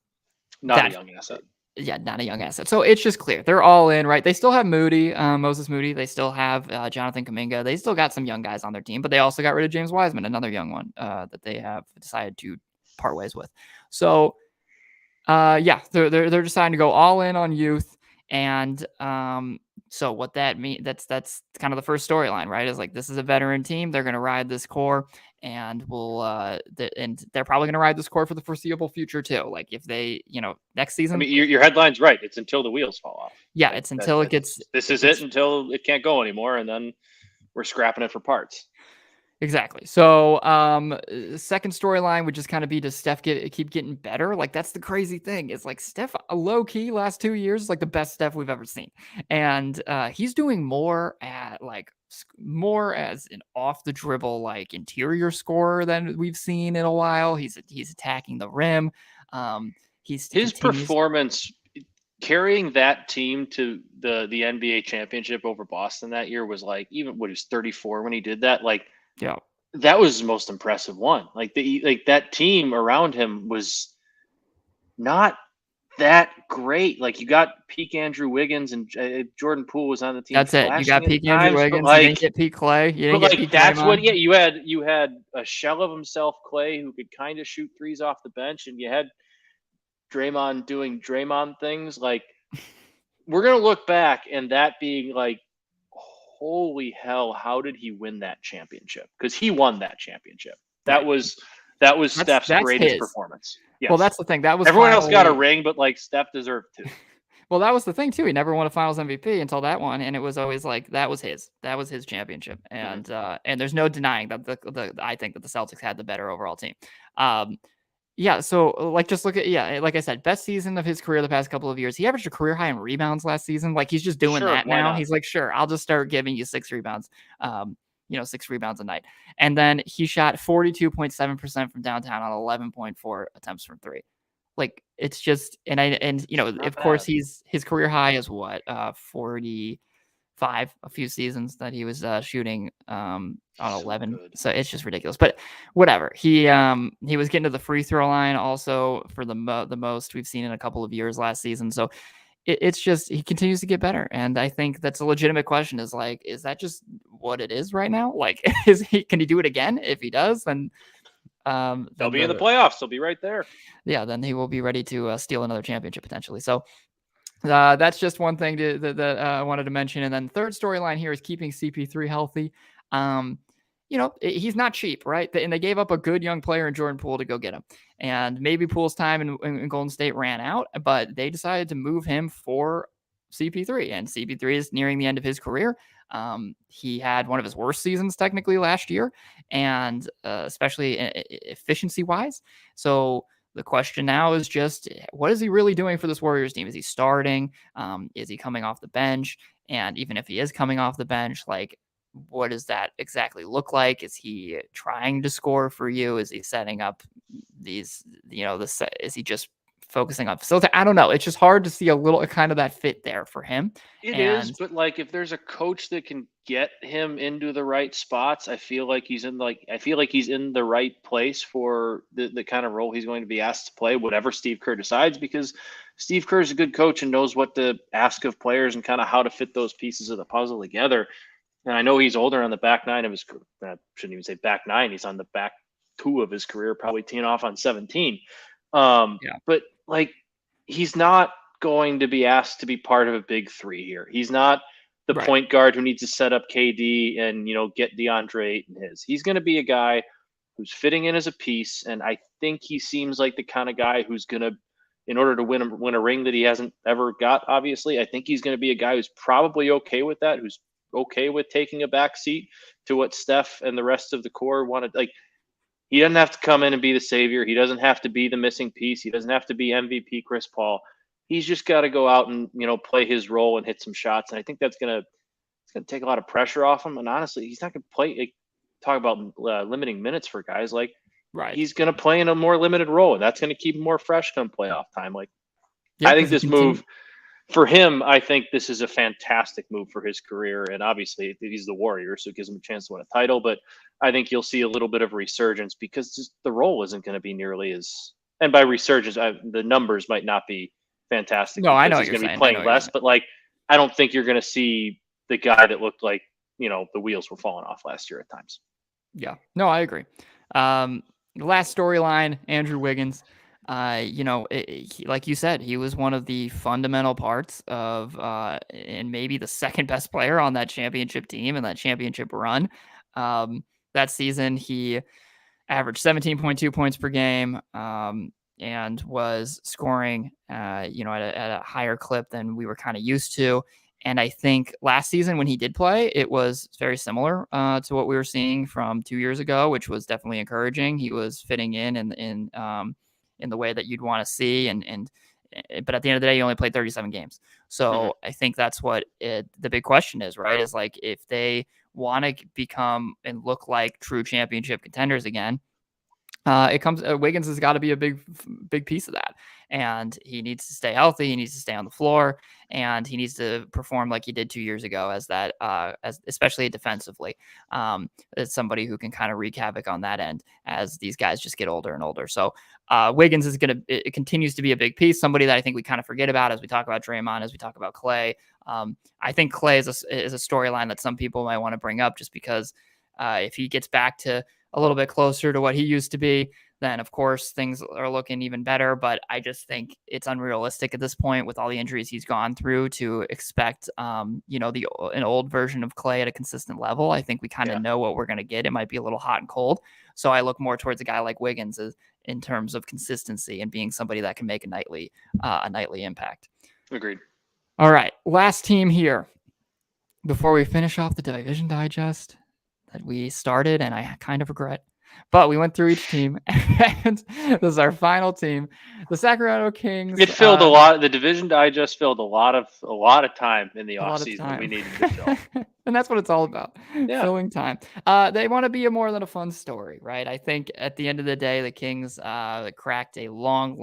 [SPEAKER 2] not a young asset.
[SPEAKER 1] Yeah, not a young asset. So it's just clear they're all in, right? They still have Moses Moody. They still have Jonathan Kuminga. They still got some young guys on their team, but they also got rid of James Wiseman, another young one that they have decided to part ways with. So they're deciding to go all in on youth. And so what that means, that's kind of the first storyline, right? Is like, this is a veteran team. They're going to ride this core, and they're probably going to ride this core for the foreseeable future too. Like if they, next season.
[SPEAKER 2] I mean, your headline's right. It's until the wheels fall off.
[SPEAKER 1] Yeah, it's until it gets.
[SPEAKER 2] This is it until it can't go anymore, and then we're scrapping it for parts.
[SPEAKER 1] Exactly. So, second storyline would just kind of be, does Steph keep getting better? Like, that's the crazy thing. It's like Steph, low key, last 2 years is like the best Steph we've ever seen, and he's doing more as an off the dribble, like interior scorer than we've seen in a while. He's attacking the rim. His
[SPEAKER 2] performance carrying that team to the NBA championship over Boston that year was like, even what, he was 34 when he did that. Like.
[SPEAKER 1] Yeah,
[SPEAKER 2] that was the most impressive one. Like that team around him was not that great. Like you got peak Andrew Wiggins and Jordan Poole was on the team.
[SPEAKER 1] That's it. You got peak Andrew Wiggins. You didn't get peak Clay. You didn't get peak
[SPEAKER 2] that's
[SPEAKER 1] Draymond.
[SPEAKER 2] What. Yeah, you had a shell of himself, Clay, who could kind of shoot threes off the bench, and you had Draymond doing Draymond things. Like we're gonna look back and that being like, holy hell, how did he win that championship? Because he won that championship. That was Steph's greatest performance. Yes.
[SPEAKER 1] Well, that's the thing. That was
[SPEAKER 2] everyone else got a ring, but like Steph deserved 2.
[SPEAKER 1] Well, that was the thing too. He never won a Finals MVP until that one, and it was always like that was his championship. And and there's no denying that I think that the Celtics had the better overall team. Yeah, so like just look at like I said, best season of his career the past couple of years. He averaged a career high in rebounds last season. Like he's just doing that now. He's like, sure, I'll just start giving you 6 rebounds. 6 rebounds a night. And then he shot 42.7% from downtown on 11.4 attempts from 3. Like it's just, and
[SPEAKER 2] Not
[SPEAKER 1] of course
[SPEAKER 2] bad.
[SPEAKER 1] his career high is what, 45, a few seasons that he was shooting on
[SPEAKER 2] So
[SPEAKER 1] 11.
[SPEAKER 2] good.
[SPEAKER 1] So it's just ridiculous. But whatever. He was getting to the free throw line also for the most we've seen in a couple of years last season. So it's just he continues to get better, and I think that's a legitimate question. Is like, is that just what it is right now? Like, can he do it again? If he does,
[SPEAKER 2] They'll
[SPEAKER 1] then
[SPEAKER 2] be in the playoffs. They'll be right there.
[SPEAKER 1] then he will be ready to steal another championship potentially. So that's just one thing that I wanted to mention. And then third storyline here is keeping CP3 healthy. Um, he's not cheap, right? And they gave up a good young player in Jordan Poole to go get him. And maybe Poole's time in Golden State ran out, but they decided to move him for CP3. And CP3 is nearing the end of his career. He had one of his worst seasons technically last year, and especially efficiency wise. So the question now is just, what is he really doing for this Warriors team? Is he starting? Is he coming off the bench? And even if he is coming off the bench, like, what does that exactly look like? Is he trying to score for you? Is he setting up these, is he just focusing on facility? I don't know. It's just hard to see a little kind of that fit there for him.
[SPEAKER 2] It is,
[SPEAKER 1] And
[SPEAKER 2] but like if there's a coach that can get him into the right spots, I feel like he's in the right place for the kind of role he's going to be asked to play, whatever Steve Kerr decides, because Steve Kerr is a good coach and knows what to ask of players and kind of how to fit those pieces of the puzzle together. And I know he's older on the back nine of his career. I shouldn't even say back nine. He's on the back two of his career, probably teeing off on 17.
[SPEAKER 1] yeah,
[SPEAKER 2] But like, he's not going to be asked to be part of a big three here. He's not the
[SPEAKER 1] right,
[SPEAKER 2] point guard who needs to set up KD and get DeAndre Ayton his. He's going to be a guy who's fitting in as a piece, and I think he seems like the kind of guy who's going to, in order to win a ring that he hasn't ever got, obviously, I think he's going to be a guy who's probably okay with that, who's okay with taking a back seat to what Steph and the rest of the core wanted. Like, he doesn't have to come in and be the savior. He doesn't have to be the missing piece. He doesn't have to be MVP Chris Paul. He's just got to go out and play his role and hit some shots. And I think it's gonna take a lot of pressure off him. And honestly, he's not gonna play. Like, talk about limiting minutes for guys. Like,
[SPEAKER 1] right.
[SPEAKER 2] he's gonna play in a more limited role, and that's gonna keep him more fresh come playoff time. Like,
[SPEAKER 1] Yeah,
[SPEAKER 2] I
[SPEAKER 1] because
[SPEAKER 2] think
[SPEAKER 1] he
[SPEAKER 2] this
[SPEAKER 1] continued.
[SPEAKER 2] move for him, I think this is a fantastic move for his career. And obviously, he's the Warrior, so it gives him a chance to win a title. But I think you'll see a little bit of resurgence because just the role isn't going to be nearly as. And by resurgence, the numbers might not be fantastic
[SPEAKER 1] No, I know
[SPEAKER 2] because
[SPEAKER 1] what
[SPEAKER 2] he's
[SPEAKER 1] you're
[SPEAKER 2] going to be
[SPEAKER 1] saying. I know
[SPEAKER 2] playing
[SPEAKER 1] what you're
[SPEAKER 2] less.
[SPEAKER 1] saying.
[SPEAKER 2] But like, I don't think you're going to see the guy that looked like the wheels were falling off last year at times.
[SPEAKER 1] Yeah. No, I agree. The last storyline, Andrew Wiggins. Like you said, he was one of the fundamental parts of, and maybe the second best player on that championship team and that championship run. That season, he averaged 17.2 points per game, and was scoring, at a higher clip than we were kind of used to. And I think last season when he did play, it was very similar to what we were seeing from 2 years ago, which was definitely encouraging. He was fitting in the way that you'd want to see, but at the end of the day, he only played 37 games.
[SPEAKER 2] Mm-hmm.
[SPEAKER 1] So I think that's what the big question is, right? Is like, if they want to become and look like true championship contenders again, it comes. Wiggins has got to be a big piece of that, and he needs to stay healthy. He needs to stay on the floor, and he needs to perform like he did 2 years ago, as that, as especially defensively, as somebody who can kind of wreak havoc on that end as these guys just get older and older. So Wiggins is gonna. It continues to be a big piece. Somebody that I think we kind of forget about as we talk about Draymond, as we talk about Clay. I think Clay is a storyline that some people might want to bring up, just because if he gets back to a little bit closer to what he used to be, then of course things are looking even better. But I just think it's unrealistic at this point with all the injuries he's gone through to expect, an old version of Clay at a consistent level. I think we kind of
[SPEAKER 2] Yeah,
[SPEAKER 1] know what we're going to get. It might be a little hot and cold. So I look more towards a guy like Wiggins in terms of consistency and being somebody that can make a nightly impact.
[SPEAKER 2] agreed.
[SPEAKER 1] All right, last team here before we finish off the division digest that we started and I kind of regret. But we went through each team, and this is our final team, the Sacramento Kings.
[SPEAKER 2] It filled a lot. The Division Digest filled a lot of time in the
[SPEAKER 1] A
[SPEAKER 2] off
[SPEAKER 1] lot of
[SPEAKER 2] season that we
[SPEAKER 1] time.
[SPEAKER 2] needed to fill.
[SPEAKER 1] And that's what it's all about,
[SPEAKER 2] Yeah,
[SPEAKER 1] filling time. They want to be a more than a fun story, right? I think at the end of the day, the Kings cracked a long,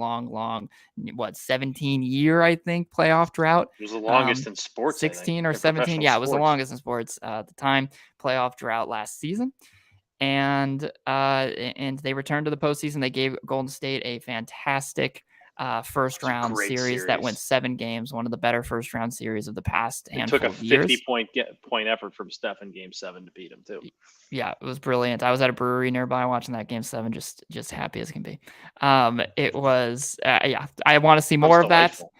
[SPEAKER 1] 17-year, I think, playoff drought.
[SPEAKER 2] it was the longest in sports, I think,
[SPEAKER 1] 16 or
[SPEAKER 2] in
[SPEAKER 1] 17.
[SPEAKER 2] professional
[SPEAKER 1] Yeah, it was the
[SPEAKER 2] sports.
[SPEAKER 1] longest in sports at the time, playoff drought last season. And they returned to the postseason. They gave Golden State a fantastic first
[SPEAKER 2] It's a
[SPEAKER 1] round
[SPEAKER 2] great
[SPEAKER 1] series that went
[SPEAKER 2] series.
[SPEAKER 1] 7 games, one of the better first round series of the past
[SPEAKER 2] It took a
[SPEAKER 1] handful of years.
[SPEAKER 2] 50 point effort from Steph in Game 7 to beat him too.
[SPEAKER 1] Yeah, it was brilliant. I was at a brewery nearby watching that game 7, just happy as can be. It was yeah, I want to see
[SPEAKER 2] Sounds
[SPEAKER 1] more of that.
[SPEAKER 2] delightful.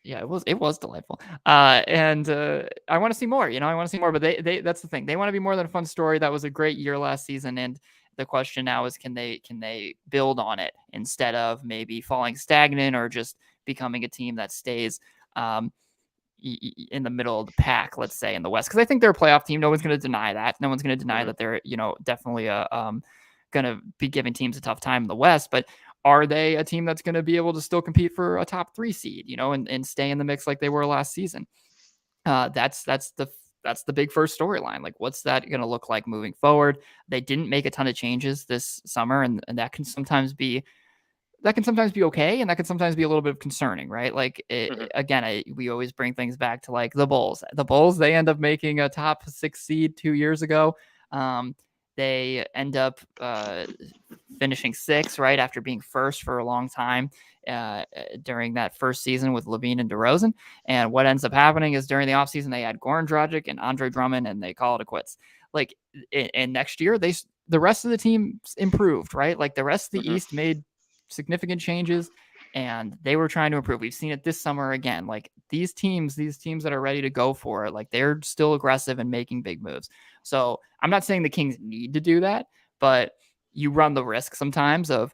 [SPEAKER 1] Yeah, it was delightful. And I want to see more, I want to see more, but they that's the thing. They want to be more than a fun story. That was a great year last season, and the question now is can they build on it instead of maybe falling stagnant or just becoming a team that stays um in the middle of the pack, let's say in the West, because I think they're a playoff team. No one's going to deny that. No one's going to deny
[SPEAKER 2] Hmm.
[SPEAKER 1] that they're definitely going to be giving teams a tough time in the West. But are they a team that's going to be able to still compete for a top 3 seed, and stay in the mix like they were last season? That's the big first storyline. Like, what's that going to look like moving forward? They didn't make a ton of changes this summer, and that can sometimes be okay, and that can sometimes be a little bit concerning, right? Like
[SPEAKER 2] Hmm.
[SPEAKER 1] again, we always bring things back to like the Bulls. The Bulls, they end up making a top 6 seed 2 years ago. Um, they end up finishing 6th, right, after being first for a long time during that first season with Levine and DeRozan. And what ends up happening is during the offseason, they had Goran Dragic and Andre Drummond, and they call it a quits. Like, and next year, the rest of the team improved, right? Like the rest of the
[SPEAKER 2] Hmm.
[SPEAKER 1] East made significant changes, and they were trying to improve. We've seen it this summer again. Like these teams that are ready to go for it, like they're still aggressive and making big moves. So I'm not saying the Kings need to do that, but you run the risk sometimes of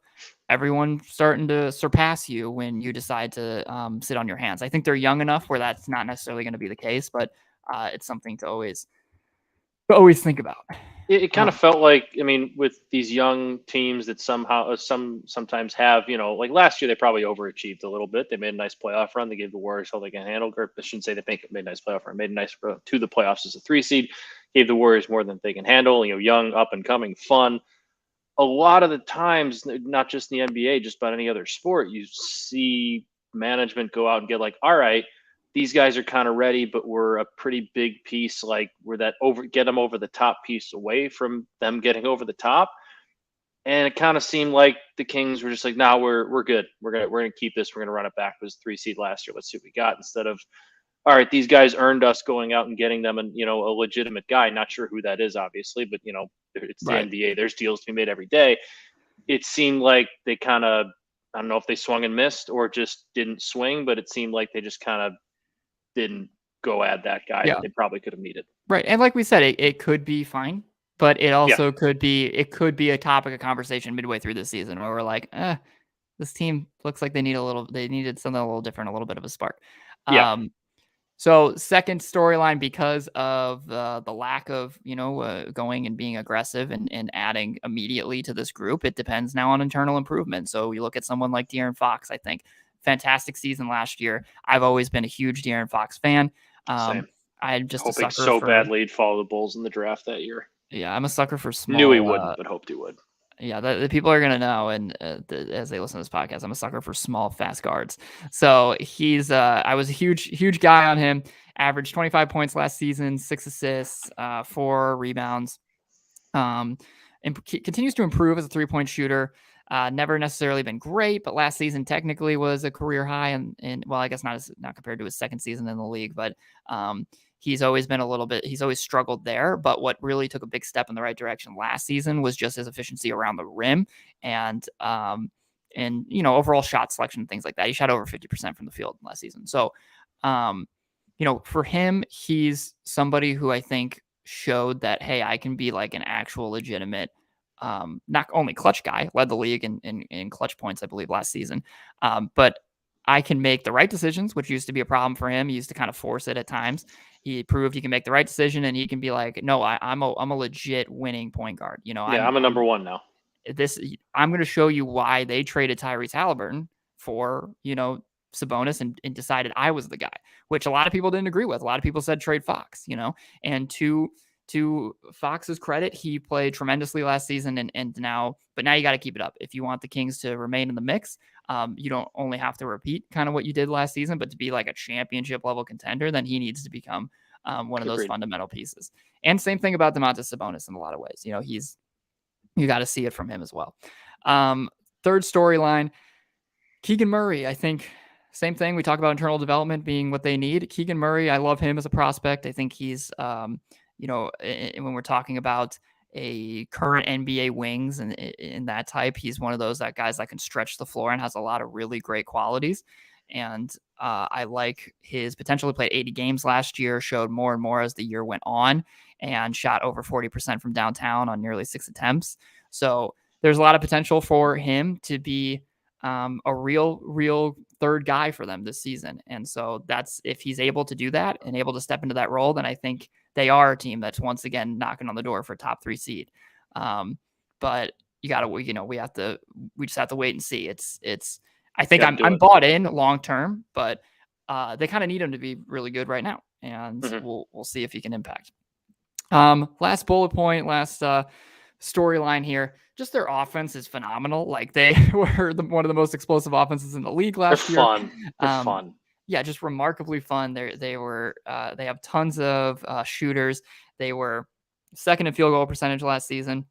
[SPEAKER 1] everyone starting to surpass you when you decide to sit on your hands. I think they're young enough where that's not necessarily going to be the case, but it's something to always think about.
[SPEAKER 2] It kind of
[SPEAKER 1] Um,
[SPEAKER 2] felt like, I mean, with these young teams that somehow sometimes have, like last year they probably overachieved a little bit. They made a nice playoff run. They gave the Warriors all they can handle. Or I shouldn't say they made a nice playoff run. Made a nice run to the playoffs as a 3 seed. Gave the Warriors more than they can handle. Young, up and coming, fun. A lot of the times, not just in the NBA, just about any other sport, you see management go out and get like, all right, these guys are kind of ready, but we're a pretty big piece. Like we're that get them over the top piece away from them getting over the top. And it kind of seemed like the Kings were just like, "Nah, we're good. We're gonna keep this. We're gonna run it back. It was 3 seed last year. Let's see what we got." Instead of, all right, these guys earned us going out and getting them, and a legitimate guy. Not sure who that is, obviously, but it's the
[SPEAKER 1] right.
[SPEAKER 2] NBA. There's deals to be made every day. It seemed like they kind of, I don't know if they swung and missed or just didn't swing, but it seemed like they just kind of didn't go add that guy that
[SPEAKER 1] Yeah.
[SPEAKER 2] they probably could have needed.
[SPEAKER 1] Right. And like we said, it could be fine, but it
[SPEAKER 2] Yeah,
[SPEAKER 1] also could be a topic of conversation midway through the season where we're like, this team looks like they needed something a little different, a little bit of a spark.
[SPEAKER 2] yeah,
[SPEAKER 1] Um, so second storyline, because of the lack of going and being aggressive and adding immediately to this group, it depends now on internal improvement. So we look at someone like De'Aaron Fox. I think fantastic season last year. I've always been a huge De'Aaron Fox fan. Um,
[SPEAKER 2] same.
[SPEAKER 1] I'm just a
[SPEAKER 2] Hoping
[SPEAKER 1] sucker
[SPEAKER 2] so
[SPEAKER 1] for
[SPEAKER 2] badly he'd follow the Bulls in the draft that year.
[SPEAKER 1] yeah. I'm a sucker for
[SPEAKER 2] Knew he
[SPEAKER 1] small.
[SPEAKER 2] wouldn't, but hoped he would.
[SPEAKER 1] Yeah, the people are gonna know, and as they listen to this podcast, I'm a sucker for small, fast guards. So I was a huge guy on him. Averaged 25 points last season, 6 assists, 4 rebounds. Um, and continues to improve as a 3-point shooter. Never necessarily been great, but last season technically was a career high, and well, I guess not compared to his second season in the league, but he's always been a little bit. He's always struggled there. But what really took a big step in the right direction last season was just his efficiency around the rim and overall shot selection and things like that. He shot over 50% from the field last season. So, um, for him, he's somebody who I think showed that, hey, I can be like an actual legitimate, not only clutch guy, led the league in clutch points, I believe, last season, but I can make the right decisions, which used to be a problem for him. He used to kind of force it at times. He proved he can make the right decision, and he can be like, no, I'm a legit winning point guard.
[SPEAKER 2] Yeah, I'm a number one now.
[SPEAKER 1] I'm going to show you why they traded Tyrese Halliburton for, Sabonis and decided I was the guy, which a lot of people didn't agree with. A lot of people said trade Fox, and to Fox's credit, he played tremendously last season but now you got to keep it up. If you want the Kings to remain in the mix, you don't only have to repeat kind of what you did last season, but to be like a championship level contender, then he needs to become one of those fundamental pieces. And same thing about Domantas Sabonis in a lot of ways. You got to see it from him as well. Third storyline, Keegan Murray. I think same thing. We talk about internal development being what they need. Keegan Murray, I love him as a prospect. I think he's, when we're talking about a current NBA wings and in that type, he's one of those guys that can stretch the floor and has a lot of really great qualities. And I like his potential. He played 80 games last year, showed more and more as the year went on, and shot over 40% from downtown on nearly 6 attempts. So there's a lot of potential for him to be a real third guy for them this season. And so if he's able to do that and able to step into that role, then I think they are a team that's once again knocking on the door for a top 3 seed. But you got to, we just have to wait and see. I think I'm bought in long term, but they kind of need him to be really good right now, and we'll see if he can impact. Last bullet point, last storyline here. Just their offense is phenomenal. Like they were one of the most explosive offenses in the league last year.
[SPEAKER 2] They're fun.
[SPEAKER 1] Yeah, just remarkably fun. They have tons of shooters. They were second in field goal percentage last season.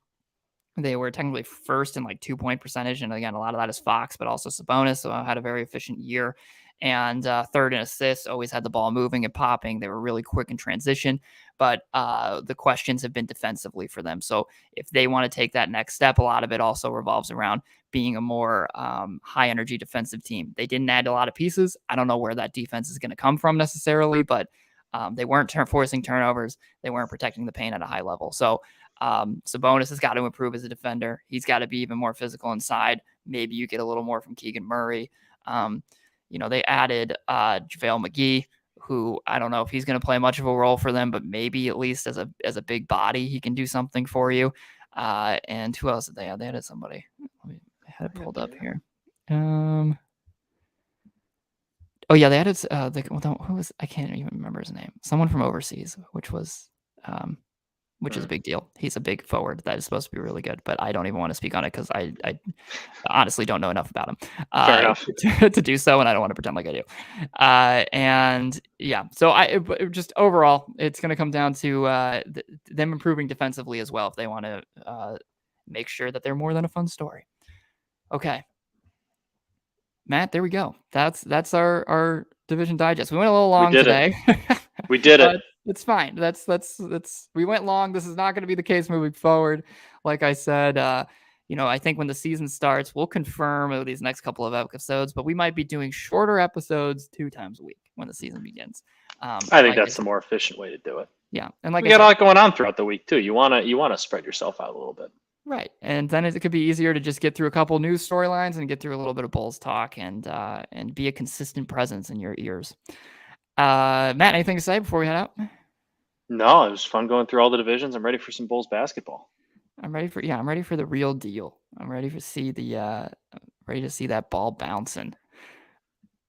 [SPEAKER 1] They were technically first in 2-point percentage. And again, a lot of that is Fox, but also Sabonis. So had a very efficient year. And third in assists, always had the ball moving and popping. They were really quick in transition. But the questions have been defensively for them. So if they want to take that next step, a lot of it also revolves around being a more high energy defensive team. They didn't add a lot of pieces. I don't know where that defense is going to come from necessarily, but they weren't forcing turnovers. They weren't protecting the paint at a high level. So Sabonis has got to improve as a defender. He's got to be even more physical inside. Maybe you get a little more from Keegan Murray. They added JaVale McGee, who I don't know if he's going to play much of a role for them, but maybe at least as a big body, he can do something for you. And who else did they add? They added somebody. I had it pulled up here. Oh yeah, they added who was, I can't even remember his name. Someone from overseas, which is a big deal. He's a big forward that is supposed to be really good, but I don't even want to speak on it because I honestly don't know enough about him to do so, and I don't want to pretend like I do. And yeah, so just overall, it's going to come down to them improving defensively as well if they want to make sure that they're more than a fun story. Okay, Matt, there we go. That's our division digest. We went a little long today.
[SPEAKER 2] We did it.
[SPEAKER 1] It's fine. That's we went long. This is not going to be the case moving forward. Like I said, I think when the season starts, we'll confirm these next couple of episodes, but we might be doing shorter episodes 2 times a week when the season begins.
[SPEAKER 2] I think that's the more efficient way to do it.
[SPEAKER 1] Yeah. And we
[SPEAKER 2] got a lot going on throughout the week too. You want to spread yourself out a little bit.
[SPEAKER 1] Right. And then it could be easier to just get through a couple news storylines and get through a little bit of Bulls talk and be a consistent presence in your ears. Matt, anything to say before we head out?
[SPEAKER 2] No, it was fun going through all the divisions. I'm ready for some Bulls basketball.
[SPEAKER 1] I'm ready for the real deal. I'm ready to see that ball bouncing.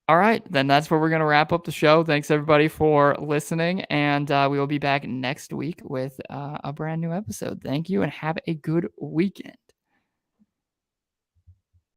[SPEAKER 1] All right, then that's where we're going to wrap up the show. Thanks everybody for listening, and we will be back next week with a brand new episode. Thank you, and have a good weekend.